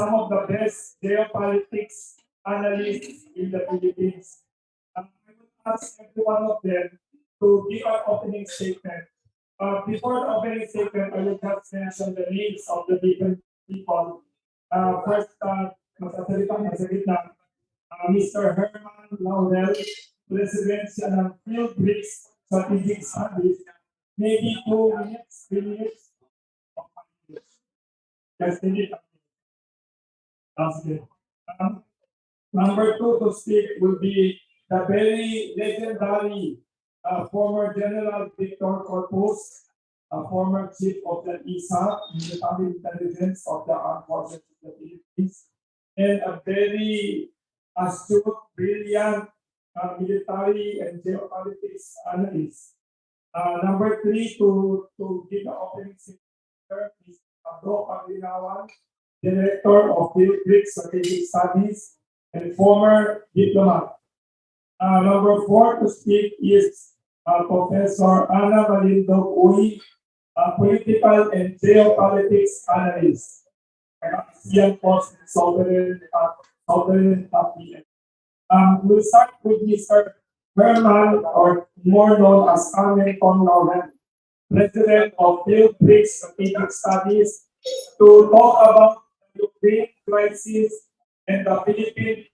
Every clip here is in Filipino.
some of the best geopolitics analysts in the Philippines. I will ask every one of them to give an opening statement. Before the opening statement, I will just mention the names of the different people. First, magsasalita na sa gitna, Mr. Herman Laurel, President siya ng Field Bricks Strategic Studies. Maybe 2 minutes, 3 minutes, or 5 minutes. Just a minute. That's it. Number 2 to speak will be the very legendary former General Victor Corpus, former Chief of the ISA, Military Intelligence of the Armed Forces of the Philippines, and a very astute, brilliant military and geopolitics analyst. Number 3 to give the opening statement is Bro Paglinawan, Director of Philippine Strategic Studies and former diplomat. Number 4 to speak is Professor Ana Malindo Uy, Political and Geopolitics Analyst. Yan po sa Sovereign Capital. We'll start with Mr. Herman, or more known as Carmen Tong Laurel, President of Field Bricks Strategic Studies, to talk about the Ukraine crisis and the Philippine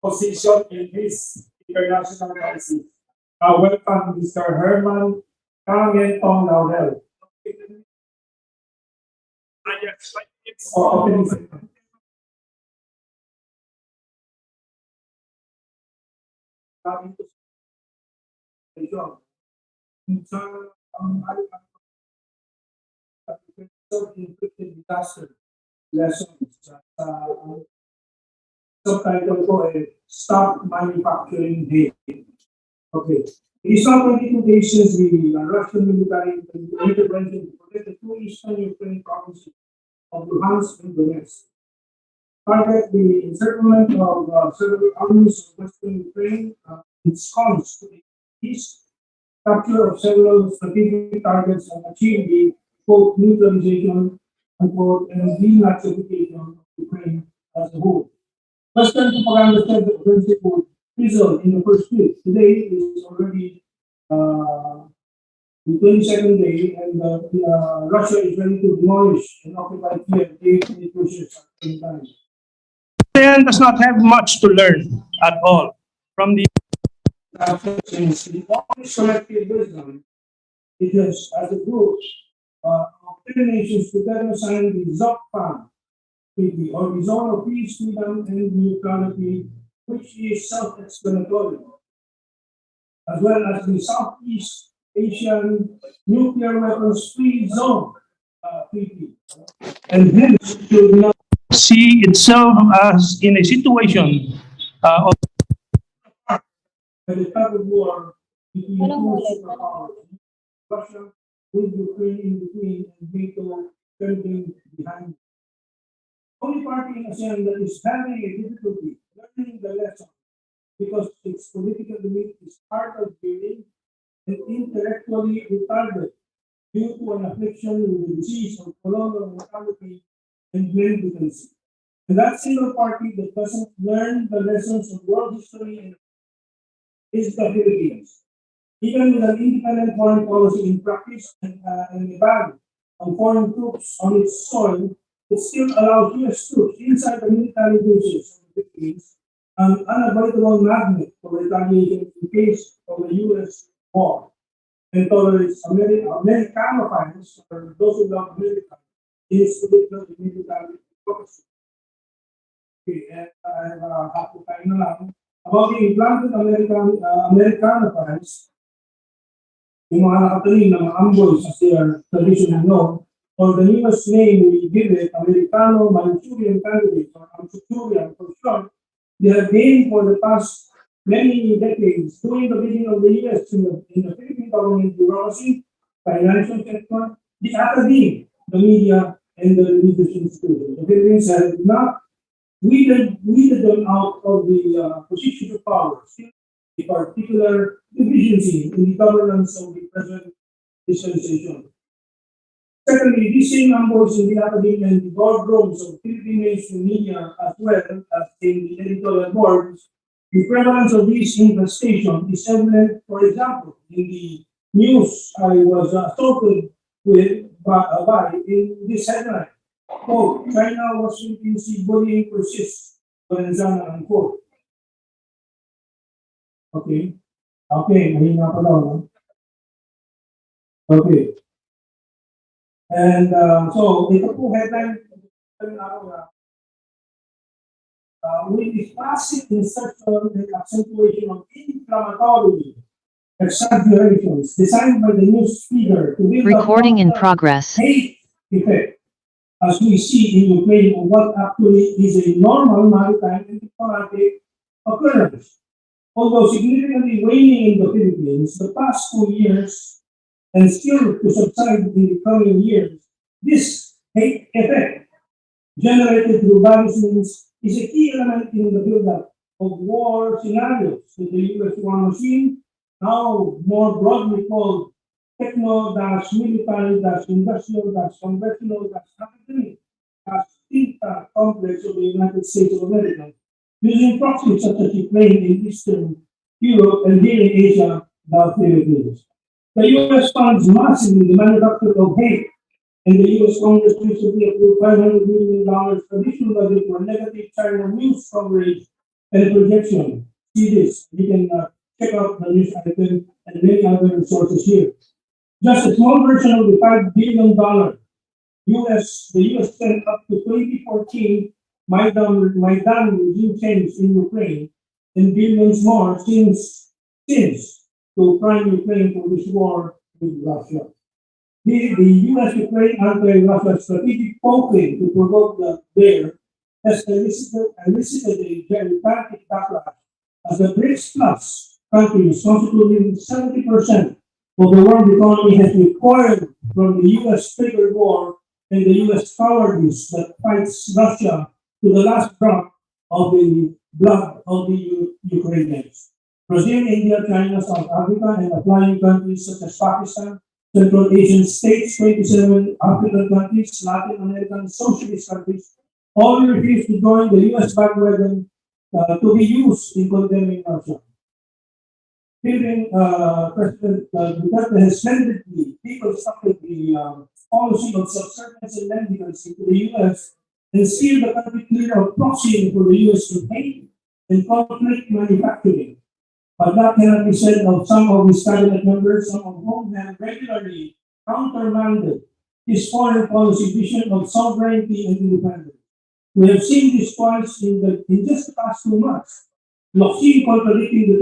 position in this international crisis. Welcome, Mr. Herman Carmen Tong Laurel. Disaster lessons. Subtitle ko Stop Manufacturing Hate. Okay. In some 22 nations, the Russian military intervention to protect the 2 eastern Ukraine provinces of Luhansk and Donetsk. Target the encirclement of several armies of Western Ukraine, ensconced to the east, capture of several strategic targets, and achieve the quote neutralization unquote and denazification of Ukraine as a whole. Western propaganda said the offensive would fizzle in the first week. Today is already the 22nd day, and Russia is ready to demolish and occupy Kiev if it pushes at the same time. Japan does not have much to learn at all from the collective wisdom. It is as a group of 10 nations together signed the ZOPFAM Treaty, or the Zone of Peace, Freedom, and Neutrality, which is self-explanatory, as well as the Southeast Asian Nuclear Weapons Free Zone Treaty, and hence should not see itself as in a situation of the type of war between 2 superpowers, Russia with Ukraine in between and NATO trending behind. The only party in ASEAN that is having a difficulty learning the lesson because its political elite is hard of hearing and intellectually retarded due to an affliction with the disease of colonial mentality and mendicancy. And that single party that doesn't learn the lessons of world history is the Philippines. Even with an independent foreign policy in practice and a ban on foreign troops on its soil, it still allows US troops inside the military bases of the Philippines, an unavoidable magnet for retaliation in case of a US war, and tolerates Americanophiles, or those who love America, in its political and military policy. Okay, and I have to time na lang about the implanted Americanophiles, yung mga nakatanim ng mga amboys as they are traditionally known, or the newest name we give it, Americano-Manchurian candidates, or Manchurian for short, they have been for the past many decades doing the bidding of the US in the Philippine government bureaucracy, financial sector, the academy, the media, and the religious institutions. The Philippines have not weeded them out of the position of power, a particular deficiency in the governance of the present dispensation. Secondly, these same numbers in the academia and the boardrooms of Philippine mainstream media as well as in the editorial boards, the prevalence of this infestation is evident. For example, in the news I was assaulted with by in this headline, quote, China was Philippines bullying persists, Lorenzana, unquote. Okay. Okay, mahina pa daw, no? Okay. And so, ito po headline with the classic insertion and accentuation of inflammatory exaggerations designed by the news feeder to build up Recording in long-term progress. hate effect, as we see in Ukraine, of what actually is a normal maritime and diplomatic occurrence. Although significantly waning in the Philippines, the past 2 years, and still to subside in the coming years, this hate effect generated through various means is a key element in the build-up of war scenarios in the U.S. war machine, now more broadly called techno-military-industrial-conventional-academic complex of the United States of America, using proxies such as Ukraine in Eastern Europe and here in Asia, the Philippines. The U.S. funds massively the manufacture of hate, and the U.S. Congress recently approved $500 million additional budget for negative China news coverage and projection. See this. You can check out the news item and many other sources here. Just a small version of the $5 billion the U.S. spent up to 2014 Maidan regime change in Ukraine, and billions more since to prime Ukraine for this war with Russia. The U.S.-Ukraine anti-Russia strategic poking to provoke the bear has elicited a gigantic backlash as the BRICS Plus countries constituting 70% of the world economy has recoiled from the U.S. trigger war and the U.S. cowardice that fights Russia to the last drop of the blood of the Ukrainians. Brazil, India, China, South Africa, and applying countries such as Pakistan, Central Asian states, 27 African countries, Latin American socialist countries, all refused to join the U.S. bandwagon to be used in condemning Russia. Philippine President Duterte has splendidly deconstructed the policy of subservience and mendicancy to the U.S. and steered the country clear of proxying for the U.S. to hate and conflict manufacturing. But that cannot be said of some of his cabinet members, some of whom have regularly countermanded his foreign policy vision of sovereignty and independence. We have seen this twice in just the past 2 months. Locsin contradicting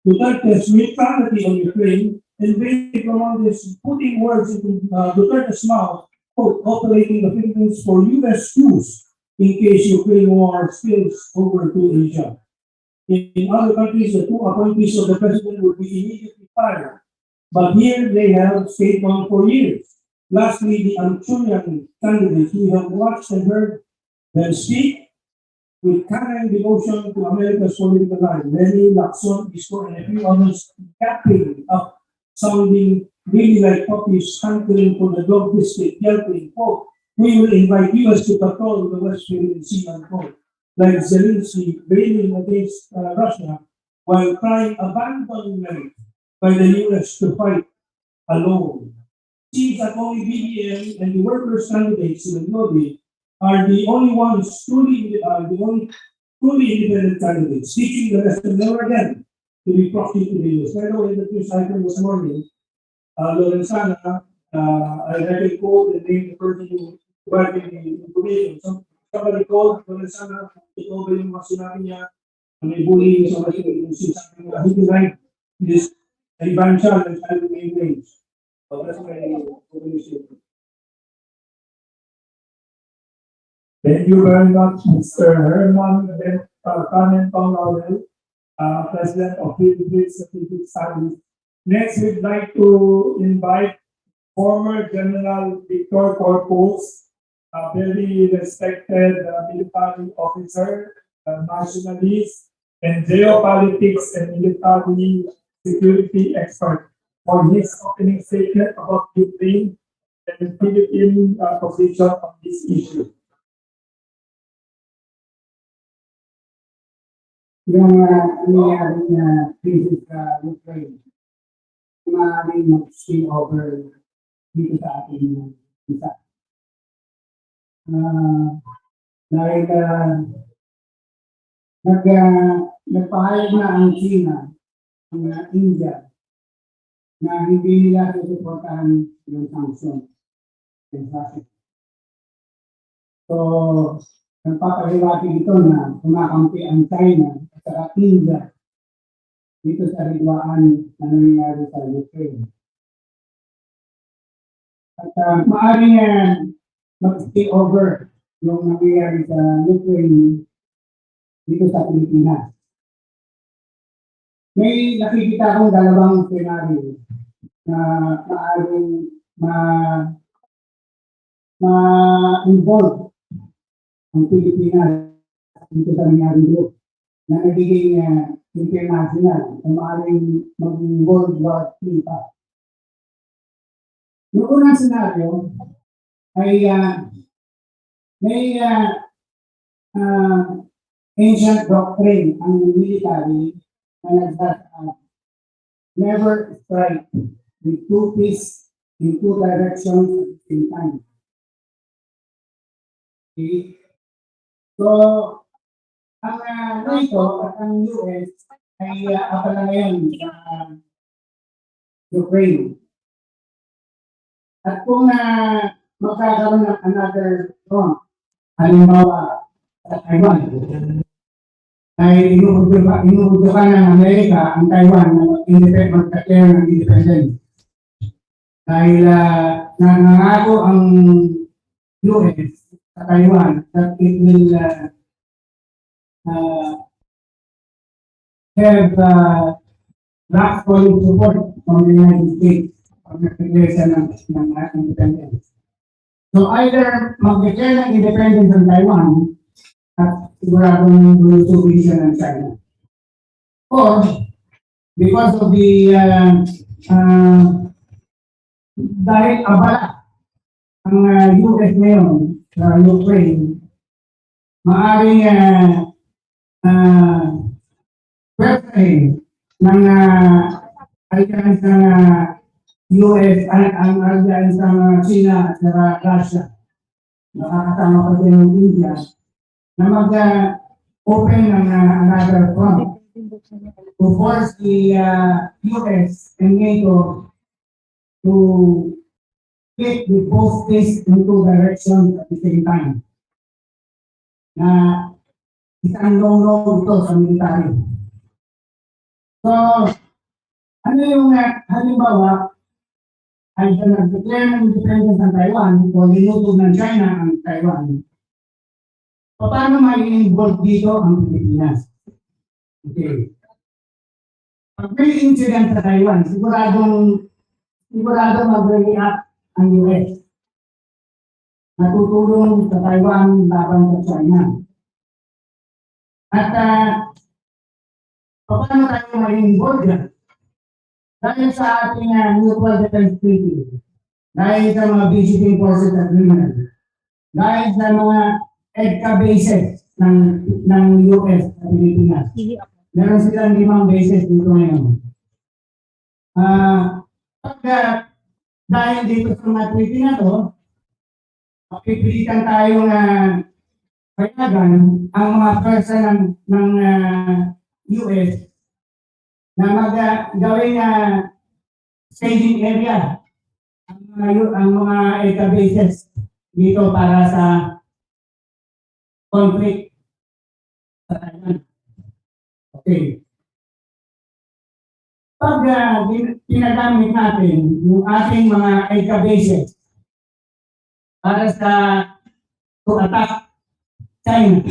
Duterte's neutrality on Ukraine, and Benedict Romandes putting words into Duterte's mouth, quote, operating the Philippines for U.S. use in case Ukraine war spills over to Asia. In other countries, the 2 appointees of the president would be immediately fired. But here they have stayed on for years. Lastly, the Anchurian candidates, we have watched and heard them speak with kind devotion to America's political line. Lenny, Lacson, Isco, and a few others capping up, sounding really like puppies hankering for the dog biscuit, yelping, quote, we will invite US to patrol the West Philippine Sea, unquote. Like Zelensky railing against Russia while crying abandonment by the US to fight alone. Seems that only BGen and the workers' candidates in the lobby are the only ones truly independent candidates, teaching the rest of never again to be proxy to the US. By the way, the news item this morning, Lorenzana, I read a quote and named the person who provided the information. Somebody called Lorenzana, ito ba yung mga sinabi niya na may bullying sa mga sinabi niya, he denied this evangelist and child remain range. So that's my information. Thank you very much, Mr. Herman Tanentong Laurel, President of Philippine Strategic Studies. Next, we'd like to invite former General Victor Corpus, a very respected military officer, nationalist, and geopolitics and military security expert, for his opening statement about Ukraine and Philippine position on this issue. Yung nangyayari na crisis sa Ukraine, maaaring mag-spill over dito sa ating bansa. Dahil nagpahayag na ang China, ang India, na hindi nila susuportahan yung sanction. So, nagpapahiwati ito na kumakampi ang China at saka India dito sa rigwaan na nangyayari sa Ukraine. At maaaring mag-stay over yung nangyayari sa Ukraine dito sa Pilipinas. May nakikita akong dalawang scenario na maaaring ma-involve ang Pilipinas dito sa nangyayari dito na nagiging international na maaaring mag-World War III pa. Yung unang senaryo ay may ancient doctrine ang military na nagsasabi, never strike with two fists in two directions at the same time. Okay? So, ang NATO at ang US ay apala ngayon sa Ukraine. At kung magkakaroon ng another front, halimbawa sa Taiwan, ay inuudukan ng Amerika ang Taiwan na magkakaroon ng independence. Dahil nangako ang US sa Taiwan that it will have rock solid support from the United States pag nag-declare ng independence. So either mag-declare ng independence ng Taiwan at siguradong lulusuin siya ng China. Or, because of the dahil abala ang US ngayon sa Ukraine, maaaring pwede ng alliance ng US ang alliance ng China at Russia, nakakasama pa din ng India, na mag-open ng another front to force the US and NATO to hit the both fists in two directions at the same time. Na isang no-no ito sa military. So, ano yung halimbawa, ay nag-declare ng independence ng Taiwan o linutog ng China ang Taiwan, paano mai-involve dito ang Pilipinas? Okay. Pag may incident sa Taiwan, siguradong mag-react ang US. Natutulong sa Taiwan laban sa China. At paano tayo mai-involve dyan? Dahil sa ating mutual defense treaty, dahil sa mga BGen forces agreement, dahil sa mga EDCA bases ng US sa Pilipinas. Meron silang 5 bases dito ngayon. Dahil dito sa mga treaty na to, pipilitan tayo na payagan ang mga pwersa ng US na gawing staging area ang mga EDCA bases dito para sa conflict sa Taiwan. Okay. Pag ginagamit natin yung ating mga EDCA bases para sa to attack China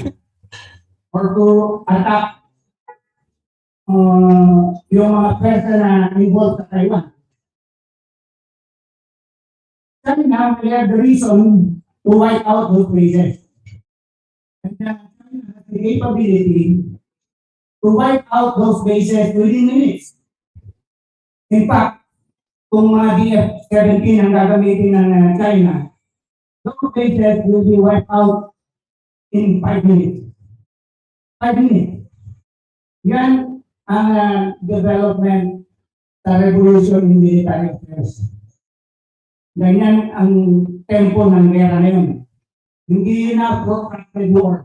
or to attack yung mga pwersa na involved sa Taiwan. China may have the reason to wipe out those bases. And China has the capability to wipe out those bases within minutes. In fact, kung mga DF-17 ang gagamitin ng China, those bases will be wiped out in 5 minutes. 5 minutes. Yan ang development sa revolution in military affairs. Ganyan ang tempo ng gera na yun. Hindi na protracted war.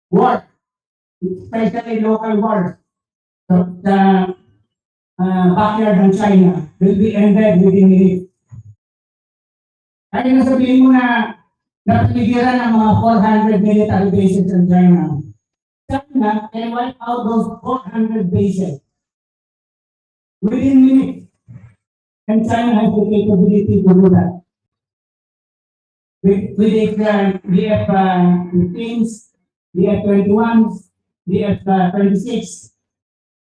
War, especially local wars, sa backyard ng China will be ended within minutes. Kaya nasabihin mo na napaligiran ng mga 400 military bases in China. China can wipe out those 400 bases within minutes. And China has the capability to do that. With its DF-15s, DF-21s, DF-26,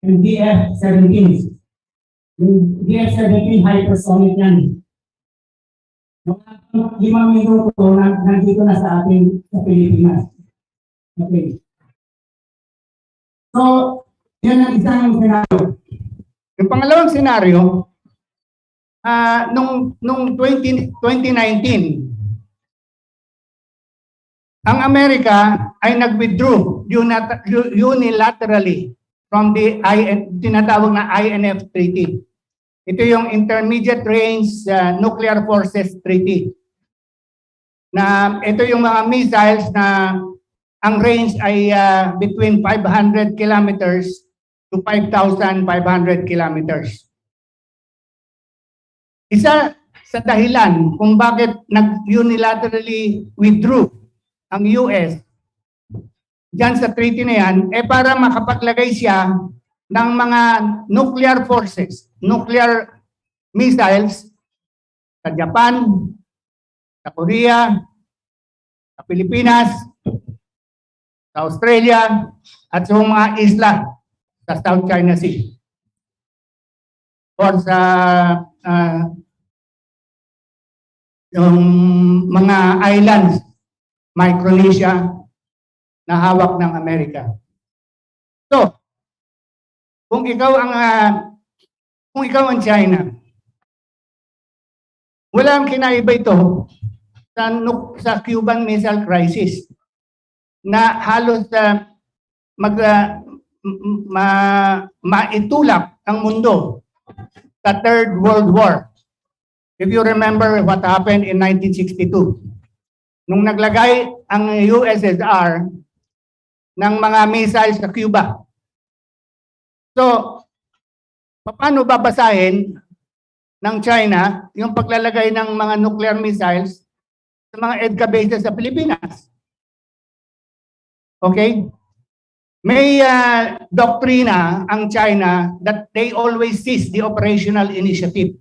and DF-17s. Yung DF-17 hypersonic yan. Mga 5 minuto nandito na sa ating sa Pilipinas. Okay. So, yan ang isang senaryo. Yung pangalawang senaryo, nung 2019, ang Amerika ay nag-withdraw unilaterally from the tinatawag na INF Treaty. Ito yung Intermediate Range Nuclear Forces Treaty. Na ito yung mga missiles na ang range ay between 500 kilometers to 5,500 kilometers. Isa sa dahilan kung bakit nag-unilaterally withdrew ang US dyan sa treaty na yan, para makapaglagay siya ng mga nuclear forces, nuclear missiles sa Japan, sa Korea, sa Pilipinas, sa Australia, at sa mga isla sa South China Sea. Or sa yung mga islands, Micronesia, na hawak ng Amerika. So, kung ikaw ang China, walang kinaiba ito sa Cuban Missile Crisis na halos maitulak ang mundo sa Third World War. If you remember what happened in 1962, nung naglagay ang USSR ng mga missiles sa Cuba. So, paano babasahin ng China yung paglalagay ng mga nuclear missiles sa mga EDCA bases sa Pilipinas? Okay? May doktrina ang China that they always seize the operational initiative.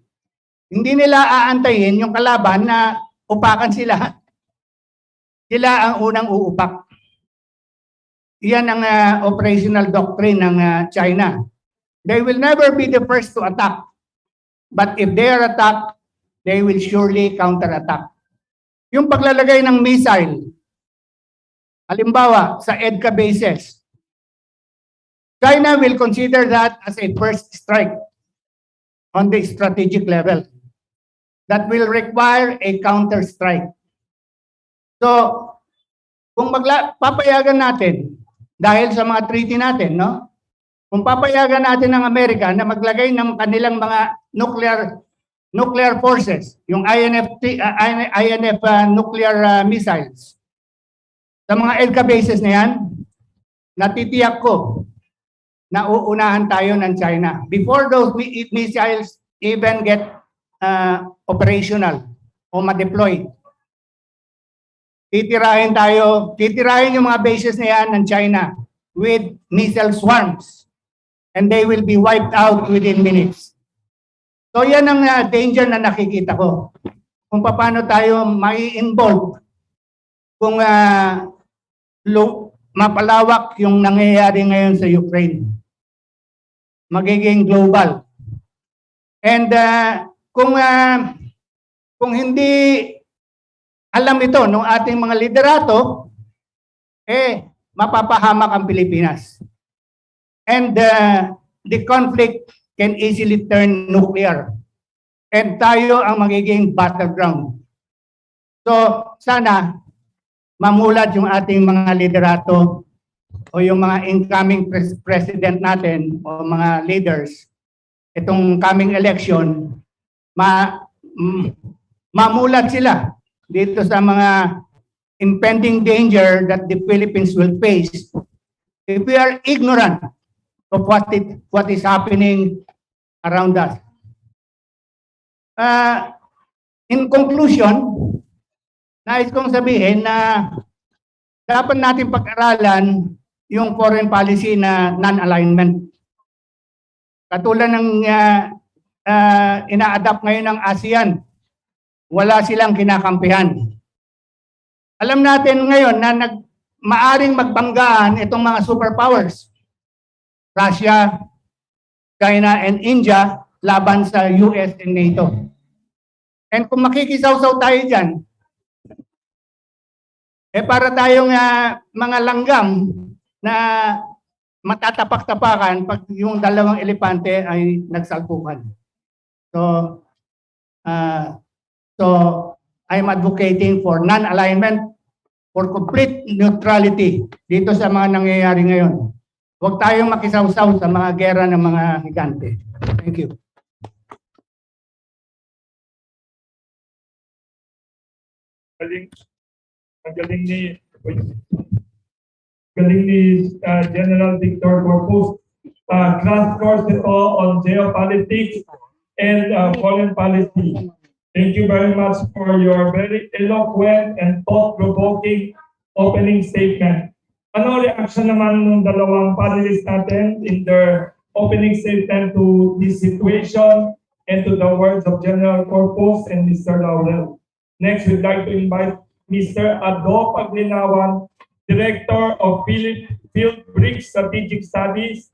Hindi nila aantayin yung kalaban na upakan sila. Sila ang unang uupak. Yan ang operational doctrine ng China. They will never be the first to attack. But if they are attacked, they will surely counterattack. Yung paglalagay ng missile, halimbawa sa EDCA bases, China will consider that as a first strike on the strategic level that will require a counter strike. So, kung papayagan natin dahil sa mga treaty natin, no? Kung papayagan natin ng Amerika na maglagay ng kanilang mga nuclear forces, yung INF nuclear missiles, sa mga EDCA bases na yan, natitiyak ko na uunahan tayo ng China before those missiles even get operational o ma-deploy. Titirahin yung mga bases na yan ng China with missile swarms. And they will be wiped out within minutes. So yan ang danger na nakikita ko. Kung paano tayo mai-involve kung mapalawak yung nangyayari ngayon sa Ukraine. Magiging global. And kung hindi alam ito ng ating mga liderato, mapapahamak ang Pilipinas. And the conflict can easily turn nuclear and tayo ang magiging battleground. So sana mamulat yung ating mga liderato o yung mga incoming president natin o mga leaders itong coming election, mamulat sila dito sa mga impending danger that the Philippines will face if we are ignorant of what is happening around us. In conclusion, nais kong sabihin na dapat natin pag-aralan yung foreign policy na non-alignment. Katulad ng ina-adapt ngayon ng ASEAN, wala silang kinakampihan. Alam natin ngayon na maaring magbanggaan itong mga superpowers, Russia, China, and India, laban sa US and NATO. And kung makikisaw-saw tayo dyan, para tayong mga langgam na matatapak-tapakan pag yung dalawang elepante ay nagsalpukan. So I'm advocating for non-alignment, for complete neutrality dito sa mga nangyayari ngayon. Huwag tayong makisaw-saw sa mga gera ng mga higante. Thank you. Galing ni General Victor Corpus. Crash course ito on geopolitics and foreign policy. Thank you very much for your very eloquent and thought-provoking opening statement. Ano reaction naman ng dalawang panelists natin in their opening statement to this situation and to the words of General Corpus and Mr. Laurel? Next, we'd like to invite Mr. Ado Paglinawan, Director of Field Brick Strategic Studies,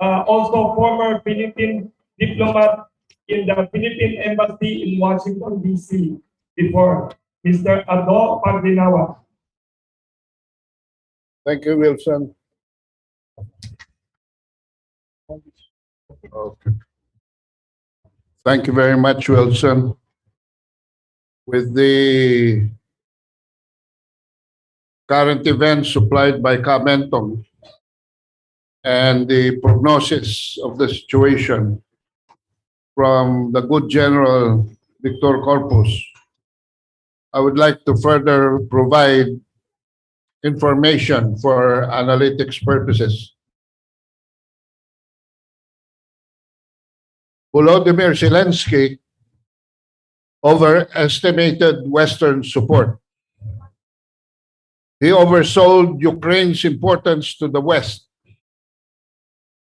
also former Philippine diplomat in the Philippine Embassy in Washington, D.C. before. Mr. Ado Paglinawan. Thank you, Wilson. Okay. Thank you very much, Wilson. With the current events supplied by Kamentong and the prognosis of the situation from the good General Victor Corpus, I would like to further provide information for analytics purposes. Volodymyr Zelensky overestimated Western support. He oversold Ukraine's importance to the West.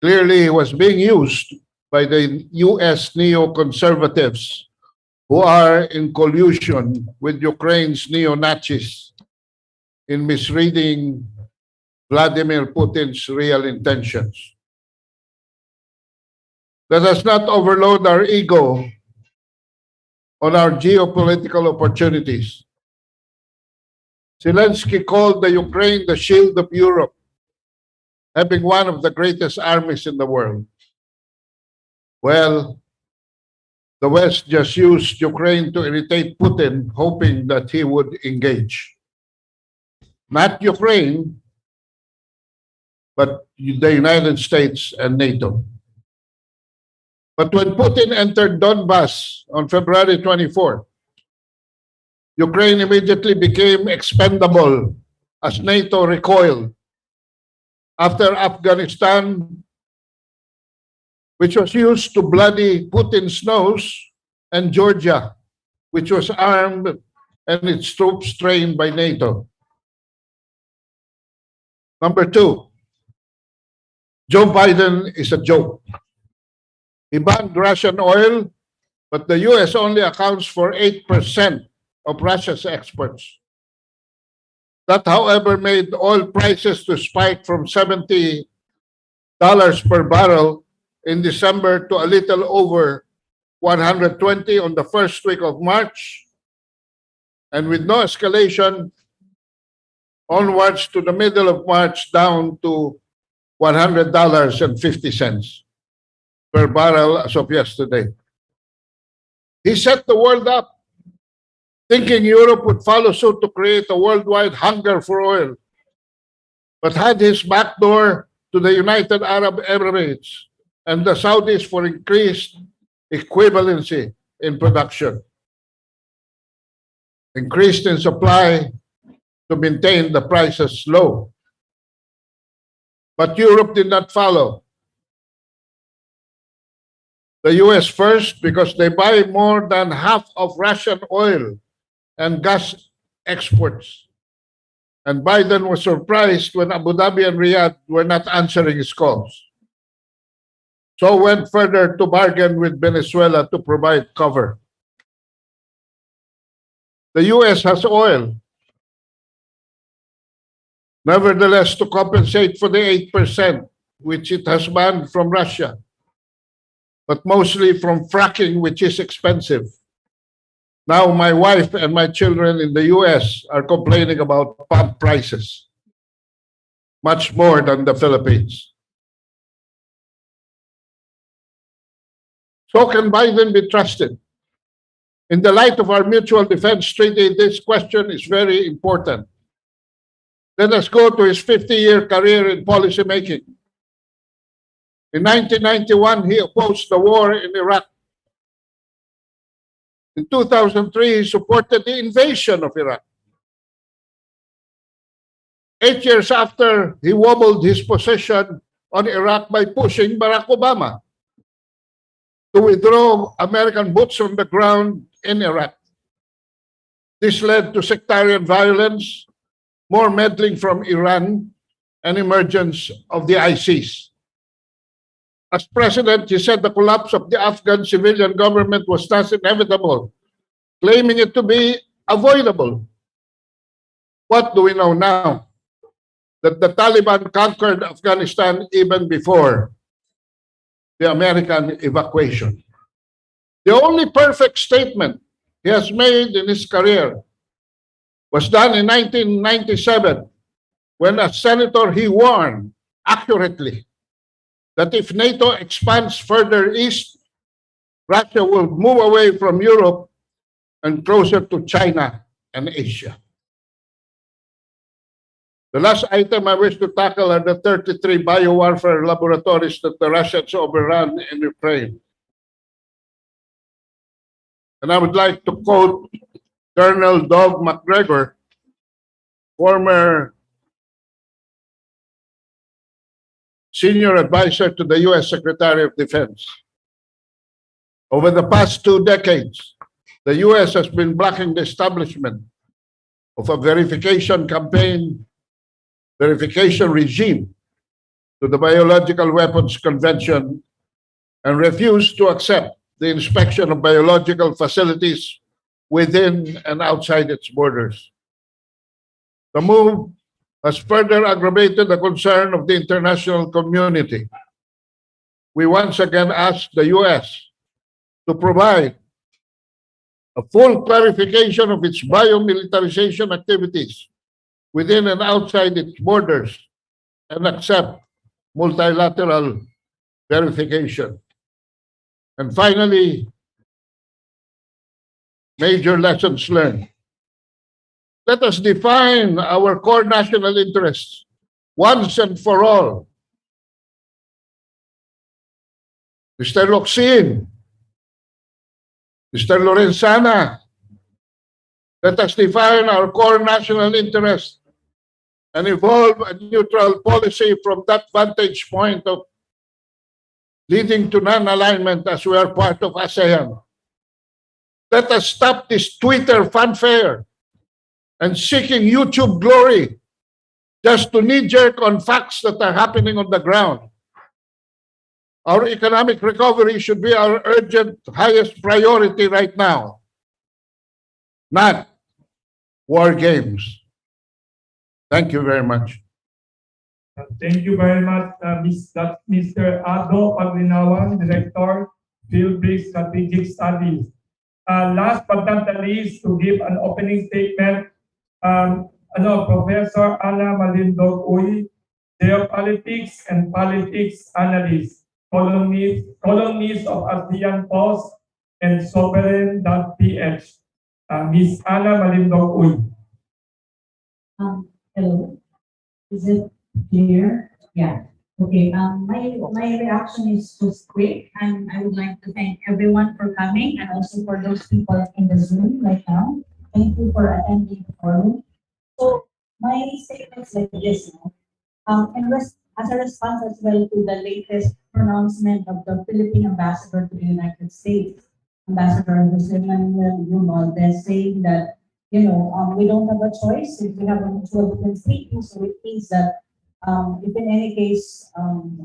Clearly, he was being used by the US neoconservatives who are in collusion with Ukraine's neo-Nazis in misreading Vladimir Putin's real intentions. Let us not overload our ego on our geopolitical opportunities. Zelensky called the Ukraine the shield of Europe, having one of the greatest armies in the world. Well, the West just used Ukraine to irritate Putin, hoping that he would engage. Not Ukraine, but the United States and NATO. But when Putin entered Donbas on February 24, Ukraine immediately became expendable as NATO recoiled. After Afghanistan, which was used to bloody Putin's nose, and Georgia, which was armed and its troops trained by NATO. Number two, Joe Biden is a joke. He banned Russian oil, but the US only accounts for 8% of Russia's exports. That, however, made oil prices to spike from $70 per barrel in December to a little over 120 on the first week of March, and with no escalation onwards to the middle of March down to $100.50 per barrel as of yesterday. He set the world up, thinking Europe would follow suit to create a worldwide hunger for oil, but had his backdoor to the United Arab Emirates and the Saudis for increased equivalency in production, increased in supply to maintain the prices low. But Europe did not follow. The US first, because they buy more than half of Russian oil and gas exports. And Biden was surprised when Abu Dhabi and Riyadh were not answering his calls. So went further to bargain with Venezuela to provide cover. The US has oil. Nevertheless, to compensate for the 8%, which it has banned from Russia, but mostly from fracking, which is expensive. Now my wife and my children in the US are complaining about pump prices, much more than the Philippines. So can Biden be trusted? In the light of our mutual defense treaty, this question is very important. Let us go to his 50-year career in policymaking. In 1991, he opposed the war in Iraq. In 2003, he supported the invasion of Iraq. 8 years after, he wobbled his position on Iraq by pushing Barack Obama to withdraw American boots on the ground in Iraq. This led to sectarian violence, more meddling from Iran, and emergence of the ISIS. As president, he said the collapse of the Afghan civilian government was thus inevitable, claiming it to be avoidable. What do we know now? That the Taliban conquered Afghanistan even before the American evacuation. The only perfect statement he has made in his career was done in 1997 when, as senator, he warned accurately that if NATO expands further east, Russia will move away from Europe and closer to China and Asia. The last item I wish to tackle are the 33 biowarfare laboratories that the Russians overran in Ukraine. And I would like to quote Colonel Doug McGregor, former senior advisor to the U.S. Secretary of Defense. Over the past 2 decades, the U.S. has been blocking the establishment of a verification regime to the Biological Weapons Convention and refused to accept the inspection of biological facilities within and outside its borders. The move has further aggravated the concern of the international community. We once again ask the U.S. to provide a full clarification of its biomilitarization activities within and outside its borders and accept multilateral verification. And finally, major lessons learned. Let us define our core national interests once and for all. Mr. Locsin, Mr. Lorenzana, let us define our core national interests and evolve a neutral policy from that vantage point of leading to non-alignment as we are part of ASEAN. Let us stop this Twitter fanfare and seeking YouTube glory just to knee-jerk on facts that are happening on the ground. Our economic recovery should be our urgent, highest priority right now, not war games. Thank you very much. Thank you very much, Mr. Ado Paglinawan, Director, Philippine Strategic Studies. Last but not the least, to give an opening statement, Professor Ana Malindog Uy, Geopolitics and Politics Analyst, columnist of ASEAN Post and sovereign.ph. Ms. Ana Malindong-Uy. Hello, is it clear? Yeah. Okay, my reaction is just quick, and I would like to thank everyone for coming, and also for those people in the Zoom right now. Thank you for attending the forum. So my statement is like this, no? As a response as well to the latest pronouncement of the Philippine ambassador to the United States, Ambassador Jose Manuel Romualdez, saying that, we don't have a choice if we have a mutual defense treaty. So it means that if in any case,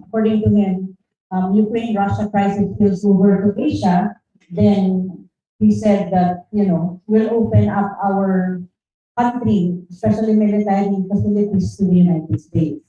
according to him, Ukraine-Russia crisis spills over to Asia, then he said that, we'll open up our country, especially military facilities to the United States.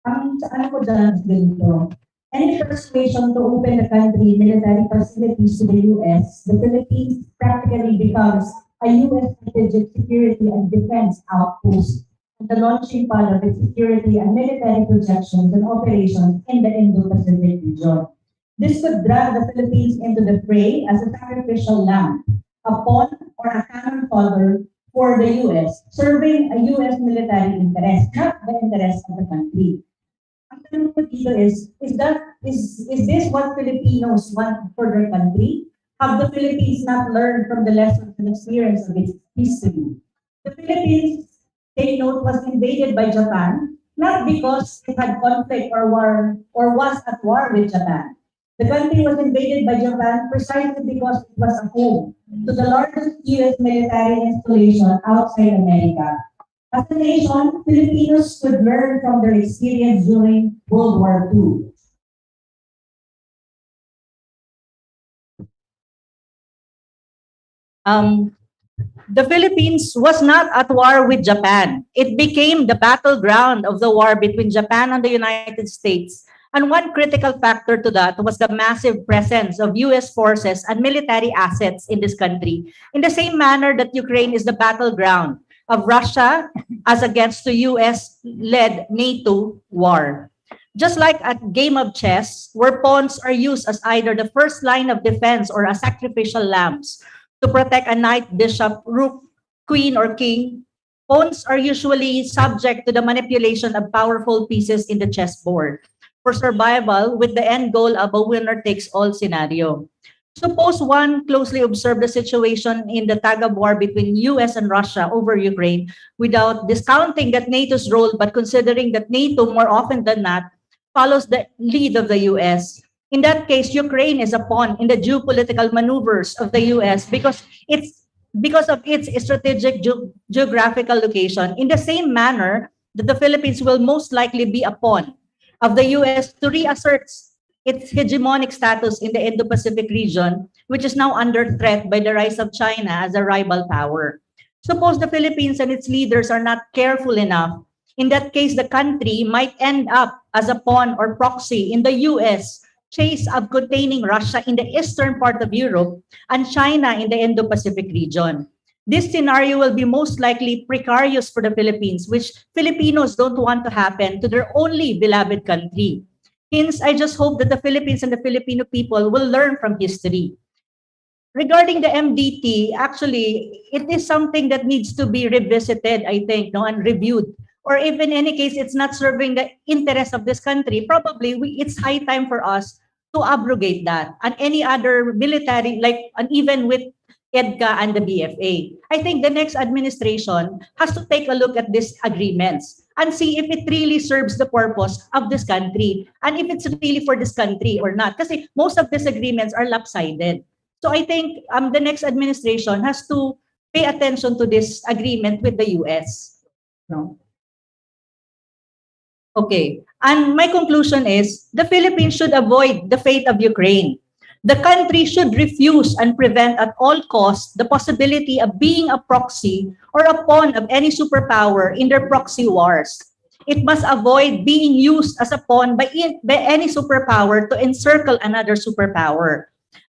Ano ko dyan is ganito. Any persuasion to open the country military facilities to the US, the Philippines practically becomes a US strategic security and defense outpost, and the launching pad of its security and military projections and operations in the Indo-Pacific region. This could drag the Philippines into the fray as a sacrificial lamb, a pawn or a cannon fodder for the US, serving a US military interest, not the interest of the country. Ang tanong ko dito is this what Filipinos want for their country? Have the Philippines not learned from the lessons and experience of its history? The Philippines, take note, was invaded by Japan, not because it had conflict or war or was at war with Japan. The country was invaded by Japan precisely because it was a home to the largest US military installation outside America. As a nation, Filipinos could learn from their experience during World War II. The Philippines was not at war with Japan. It became the battleground of the war between Japan and the United States. And one critical factor to that was the massive presence of US forces and military assets in this country, in the same manner that Ukraine is the battleground of Russia as against the US-led NATO war. Just like a game of chess, where pawns are used as either the first line of defense or as sacrificial lambs to protect a knight, bishop, rook, queen, or king, pawns are usually subject to the manipulation of powerful pieces in the chessboard for survival, with the end goal of a winner-takes-all scenario. Suppose one closely observed the situation in the tug-of-war between US and Russia over Ukraine without discounting that NATO's role, but considering that NATO more often than not follows the lead of the US. In that case, Ukraine is a pawn in the geopolitical maneuvers of the US because of its strategic geographical location, in the same manner that the Philippines will most likely be a pawn of the US to reassert its hegemonic status in the Indo-Pacific region, which is now under threat by the rise of China as a rival power. Suppose the Philippines and its leaders are not careful enough. In that case, the country might end up as a pawn or proxy in the US chase of containing Russia in the eastern part of Europe and China in the Indo-Pacific region. This scenario will be most likely precarious for the Philippines, which Filipinos don't want to happen to their only beloved country. Hence, I just hope that the Philippines and the Filipino people will learn from history. Regarding the MDT, actually, it is something that needs to be revisited, I think, and reviewed. Or if in any case, it's not serving the interest of this country, probably it's high time for us to abrogate that and any other military, and even with EDCA and the BFA. I think the next administration has to take a look at these agreements and see if it really serves the purpose of this country and if it's really for this country or not. Because most of these agreements are lopsided. So I think the next administration has to pay attention to this agreement with the US. No? Okay. And my conclusion is the Philippines should avoid the fate of Ukraine. The country should refuse and prevent at all costs the possibility of being a proxy or a pawn of any superpower in their proxy wars. It must avoid being used as a pawn by any superpower to encircle another superpower.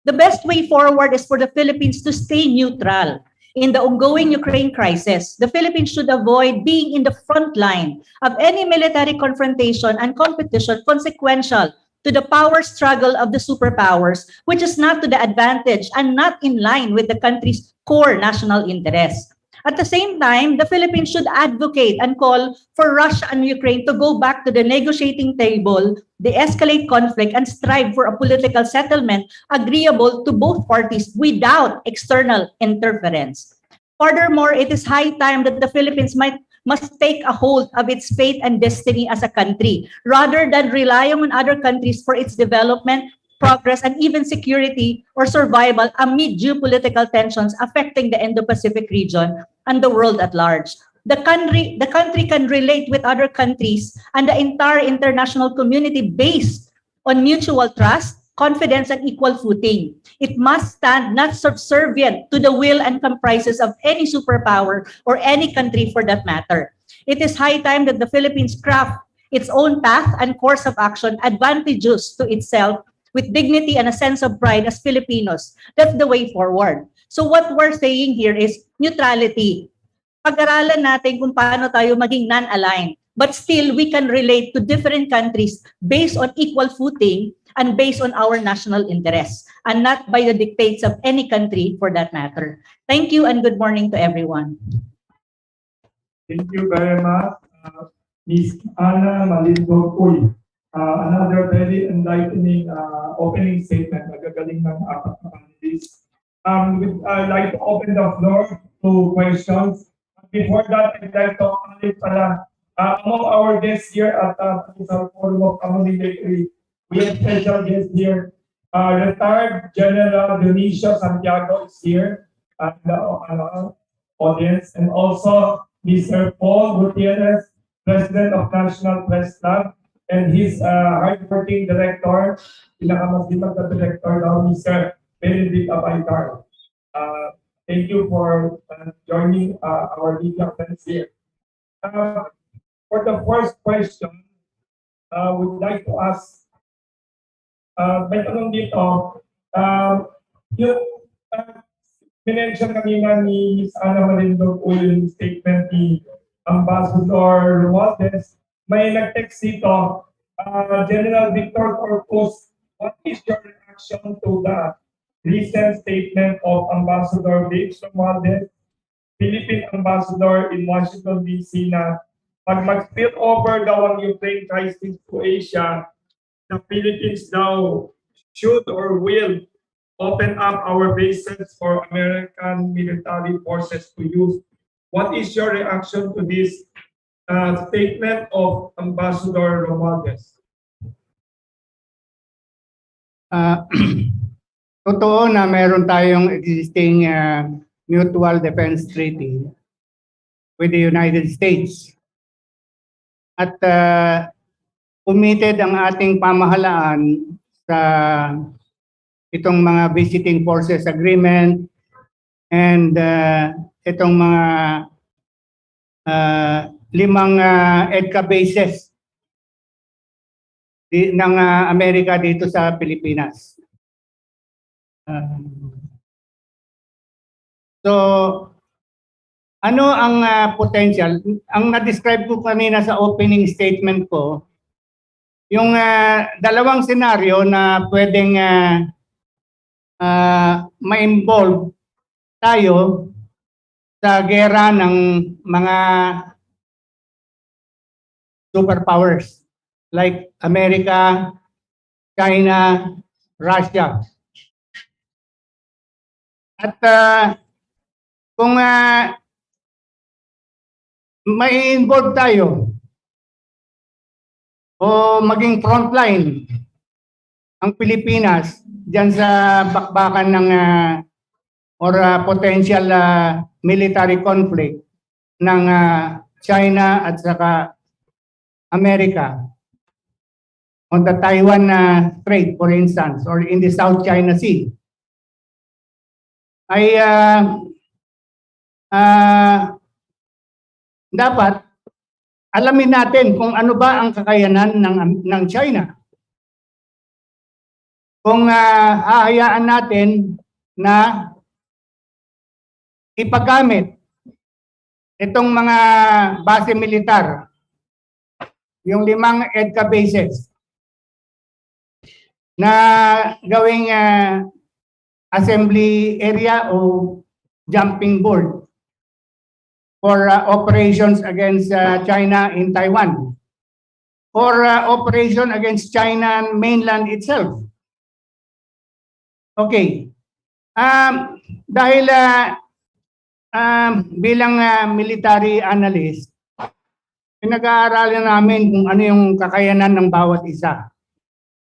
The best way forward is for the Philippines to stay neutral. In the ongoing Ukraine crisis, the Philippines should avoid being in the front line of any military confrontation and competition consequential to the power struggle of the superpowers, which is not to the advantage and not in line with the country's core national interests. At the same time, the Philippines should advocate and call for Russia and Ukraine to go back to the negotiating table, de-escalate conflict, and strive for a political settlement agreeable to both parties without external interference. Furthermore, it is high time that the Philippines must take a hold of its fate and destiny as a country, rather than relying on other countries for its development, progress, and even security or survival amid geopolitical tensions affecting the Indo-Pacific region and the world at large. The country can relate with other countries and the entire international community based on mutual trust, confidence, and equal footing. It must stand not subservient to the will and caprices of any superpower or any country for that matter. It is high time that the Philippines craft its own path and course of action advantageous to itself with dignity and a sense of pride as Filipinos. That's the way forward. So what we're saying here is neutrality. Pag-aralan natin kung paano tayo maging non-aligned. But still, we can relate to different countries based on equal footing and based on our national interests, and not by the dictates of any country for that matter. Thank you and good morning to everyone. Thank you very much, Ms. Ana Malindog-Uy. Another very enlightening opening statement. Nagagaling ng apat na panelists. I'd like to open the floor to questions. Before that, I'd like to acknowledge among our guests here at the Forum of Community, we have special guests here. Retired General Dionisio Santiago is here at the audience, and also Mr. Paul Gutierrez, President of National Press Club, and his hardworking director, pinakamasipag na director daw, Mr. Benedict Abaicar. Thank you for joining our media friends here. For the first question, we'd like to ask, may tanong dito, yung minention kanina ni Ms. Ana Malindog-Uy yung statement ni Ambassador Romualdez, may nag-text dito, General Victor Corpus, what is your reaction to the recent statement of Ambassador Dave Romualdez, Philippine Ambassador in Washington, D.C. na pag mag-spill over daw ang Ukraine crisis to Asia, the Philippines daw should or will open up our bases for American military forces to use. What is your reaction to this statement of Ambassador Romualdez? Totoo na meron tayong existing mutual defense treaty with the United States. At committed ang ating pamahalaan sa itong mga visiting forces agreement and itong mga 5 EDCA bases ng Amerika dito sa Pilipinas. So, ano ang potential? Ang na-describe ko kanina sa opening statement ko, yung dalawang senaryo na pwedeng ma-involve tayo sa gera ng mga superpowers like America, China, Russia. At kung may involve tayo o maging frontline ang Pilipinas diyan sa bakbakan ng or potential military conflict ng China at saka America on the Taiwan Strait, for instance, or in the South China Sea, ay dapat alamin natin kung ano ba ang kakayanan ng China. Kung hahayaan natin na ipagamit itong mga base militar, yung 5 EDCA bases na gawing assembly area o jumping board for operations against China in Taiwan or operation against China mainland itself. Okay. Dahil bilang military analyst, pinag-aaralan namin kung ano yung kakayanan ng bawat isa.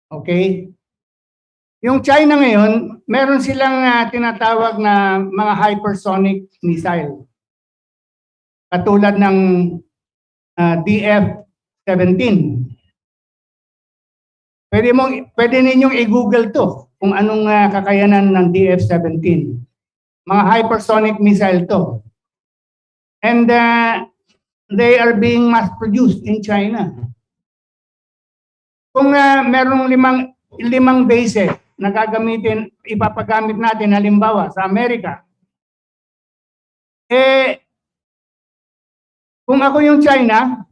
Okay? Yung China ngayon, meron silang tinatawag na mga hypersonic missile. Katulad ng DF-17. Pwede ninyong i-google to kung anong kakayanan ng DF-17. Mga hypersonic missile to. And they are being mass-produced in China. Kung merong limang bases na gagamitin, ipapagamit natin halimbawa sa Amerika, kung ako yung China,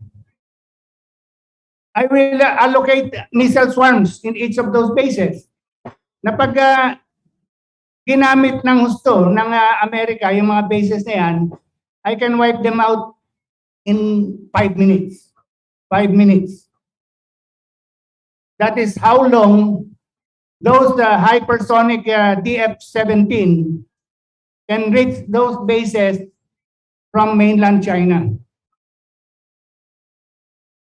I will allocate missile swarms in each of those bases. Na pag ginamit ng husto ng Amerika yung mga bases na yan, I can wipe them out in 5 minutes. 5 minutes. That is how long those hypersonic DF-17 can reach those bases from mainland China.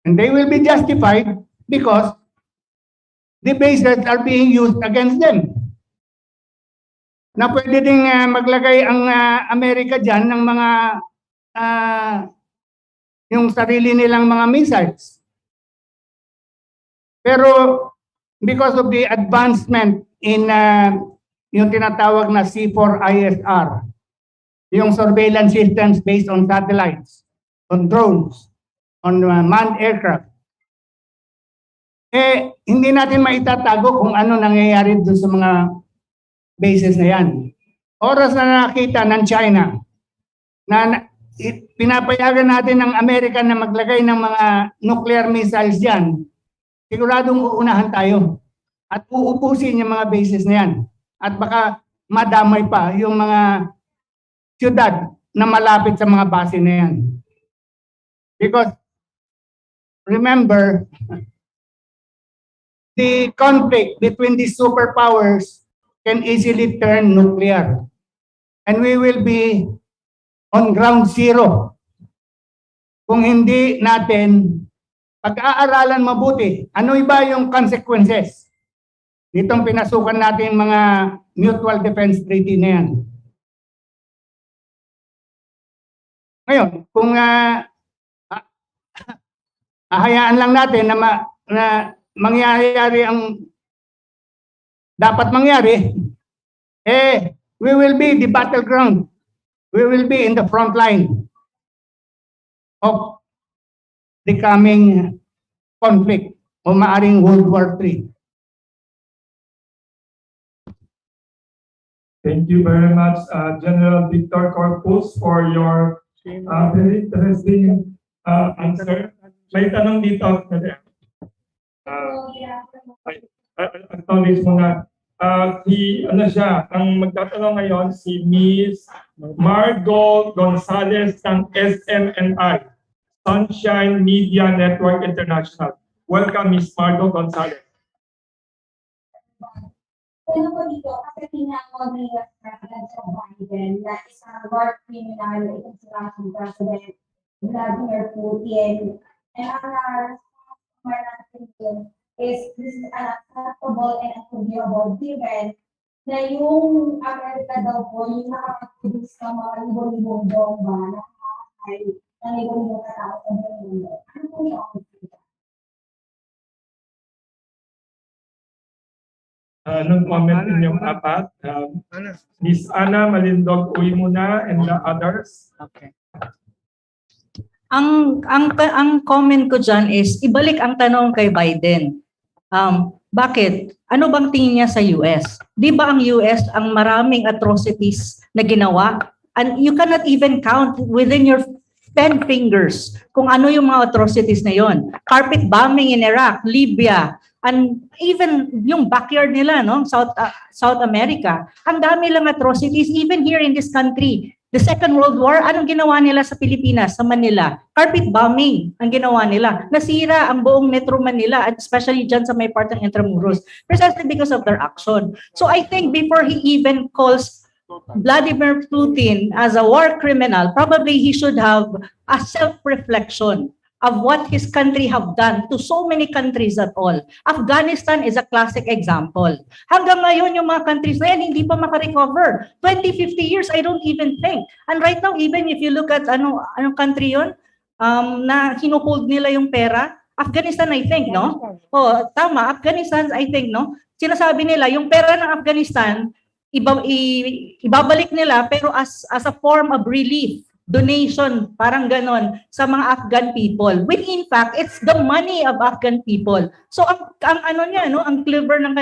And they will be justified because the bases are being used against them. Na pwede ding maglagay ang Amerika dyan ng mga yung sarili nilang mga missiles. Pero because of the advancement in yung tinatawag na C4ISR, yung surveillance systems based on satellites, on drones, on manned aircraft, hindi natin maitatago kung ano nangyayari doon sa mga bases na yan. Oras na nakita ng China na pinapayagan natin ng Amerika na maglagay ng mga nuclear missiles dyan, siguradong uunahan tayo at uupusin yung mga bases na yan. At baka madamay pa yung mga siyudad na malapit sa mga base na yan. Because remember, the conflict between these superpowers can easily turn nuclear. And we will be on ground zero kung hindi natin pag-aaralan mabuti, ano iba yung consequences nitong pinasukan natin mga mutual defense treaty na yan. Ngayon, kung ahayaan lang natin na mangyayari ang dapat mangyari, we will be the battleground. We will be in the front line of the coming conflict o maaring World War III. Thank you very much, General Victor Corpus, for your very interesting answer. May tanong dito. Acknowledge mo na. Ang magtatanong ngayon, si Miss Margot Gonzalez ng SMNI, Sunshine Media Network International. Welcome, Miss Margot Gonzalez. Ano po dito, kasi tinawag ni President Joe Biden na isang war criminal na itong si Russian President Vladimir Putin. And ang natin is this is unacceptable and unforgivable given na yung Amerika daw po yung nakapag-produce ng mga libong-libong bomba na nakakasay ng libong-libong katao sa buong mundo. Ano po yung ako? Anong comment ninyong apat? Miss Ana Malindog, uwi muna, and the others. Okay. Ang comment ko dyan is, ibalik ang tanong kay Biden. Bakit? Ano bang tingin niya sa US? Di ba ang US ang maraming atrocities na ginawa? And you cannot even count within your 10 fingers kung ano yung mga atrocities na yon. Carpet bombing in Iraq, Libya, And even yung backyard nila, no, South America, ang dami lang atrocities, even here in this country. The Second World War, anong ginawa nila sa Pilipinas, sa Manila? Carpet bombing ang ginawa nila. Nasira ang buong Metro Manila, at especially dyan sa may part ng Intramuros, precisely because of their action. So I think before he even calls Vladimir Putin as a war criminal, probably he should have a self-reflection of what his country have done to so many countries at all. Afghanistan is a classic example. Hanggang ngayon, yung mga countries na yan, hindi pa makarecover. 20, 50 years, I don't even think. And right now, even if you look at anong country yun, na hinuhold nila yung pera, Afghanistan, I think, no? Oh, tama, Afghanistan, I think, no? Sinasabi nila, yung pera ng Afghanistan, ibabalik nila, pero as a form of relief, donation, parang ganon, sa mga Afghan people. When in fact, it's the money of Afghan people. So ang ano niya, no, ang clever ng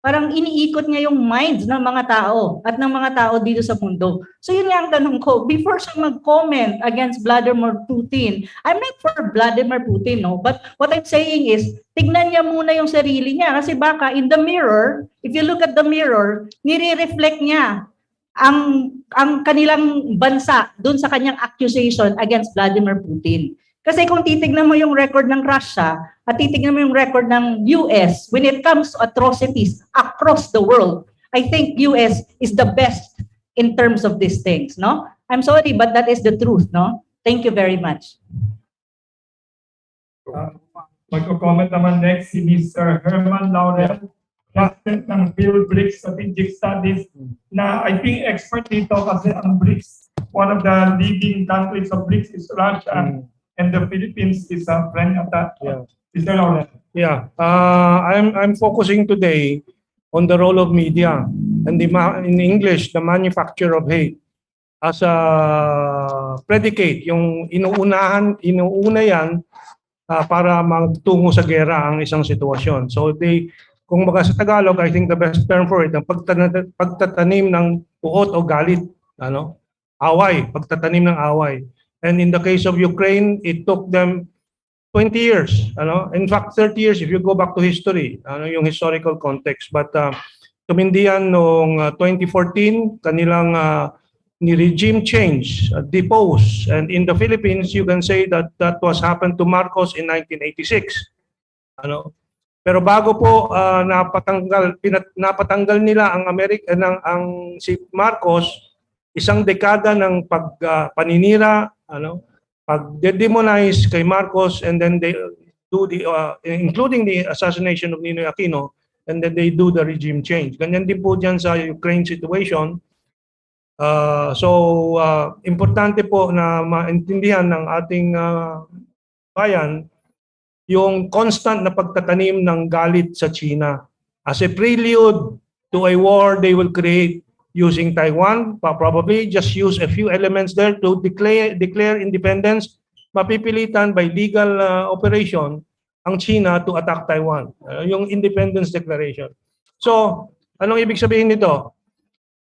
parang iniikot niya yung minds ng mga tao at ng mga tao dito sa mundo. So yun nga ang tanong ko, before siya mag-comment against Vladimir Putin, I'm not for Vladimir Putin, no, but what I'm saying is, tignan niya muna yung sarili niya kasi baka in the mirror, if you look at the mirror, nire-reflect niya ang kanilang bansa doon sa kanyang accusation against Vladimir Putin. Kasi kung titignan mo yung record ng Russia at titignan mo yung record ng US when it comes to atrocities across the world, I think US is the best in terms of these things, no? I'm sorry, but that is the truth, no? Thank you very much. Magko-comment naman next si Mr. Herman Laurel, President ng BRICS Strategic Studies, na I think expert dito kasi ang BRICS, one of the leading countries of BRICS is Russia, and the Philippines is a friend of that. Mr. Laurel. Yeah, I'm focusing today on the role of media and in English, the manufacture of hate as a predicate, yung inuuna yan para magtungo sa gera ang isang sitwasyon. So kung baga sa Tagalog, I think the best term for it, ang pagtatanim ng puot o galit, away, pagtatanim ng away. And in the case of Ukraine, it took them 20 years, in fact 30 years if you go back to history, yung historical context. But tumindi yan noong 2014, kanilang ni regime change, depose. And in the Philippines, you can say that that was happened to Marcos in 1986. Pero bago po napatanggal nila ang si Marcos, isang dekada ng paninira, pag-demonize kay Marcos, and then they do including the assassination of Ninoy Aquino, and then they do the regime change. Ganyan din po diyan sa Ukraine situation. Importante po na maintindihan ng ating bayan yung constant na pagtatanim ng galit sa China as a prelude to a war they will create using Taiwan, probably just use a few elements there to declare independence, mapipilitan by legal operation ang China to attack Taiwan, yung independence declaration. So, anong ibig sabihin nito?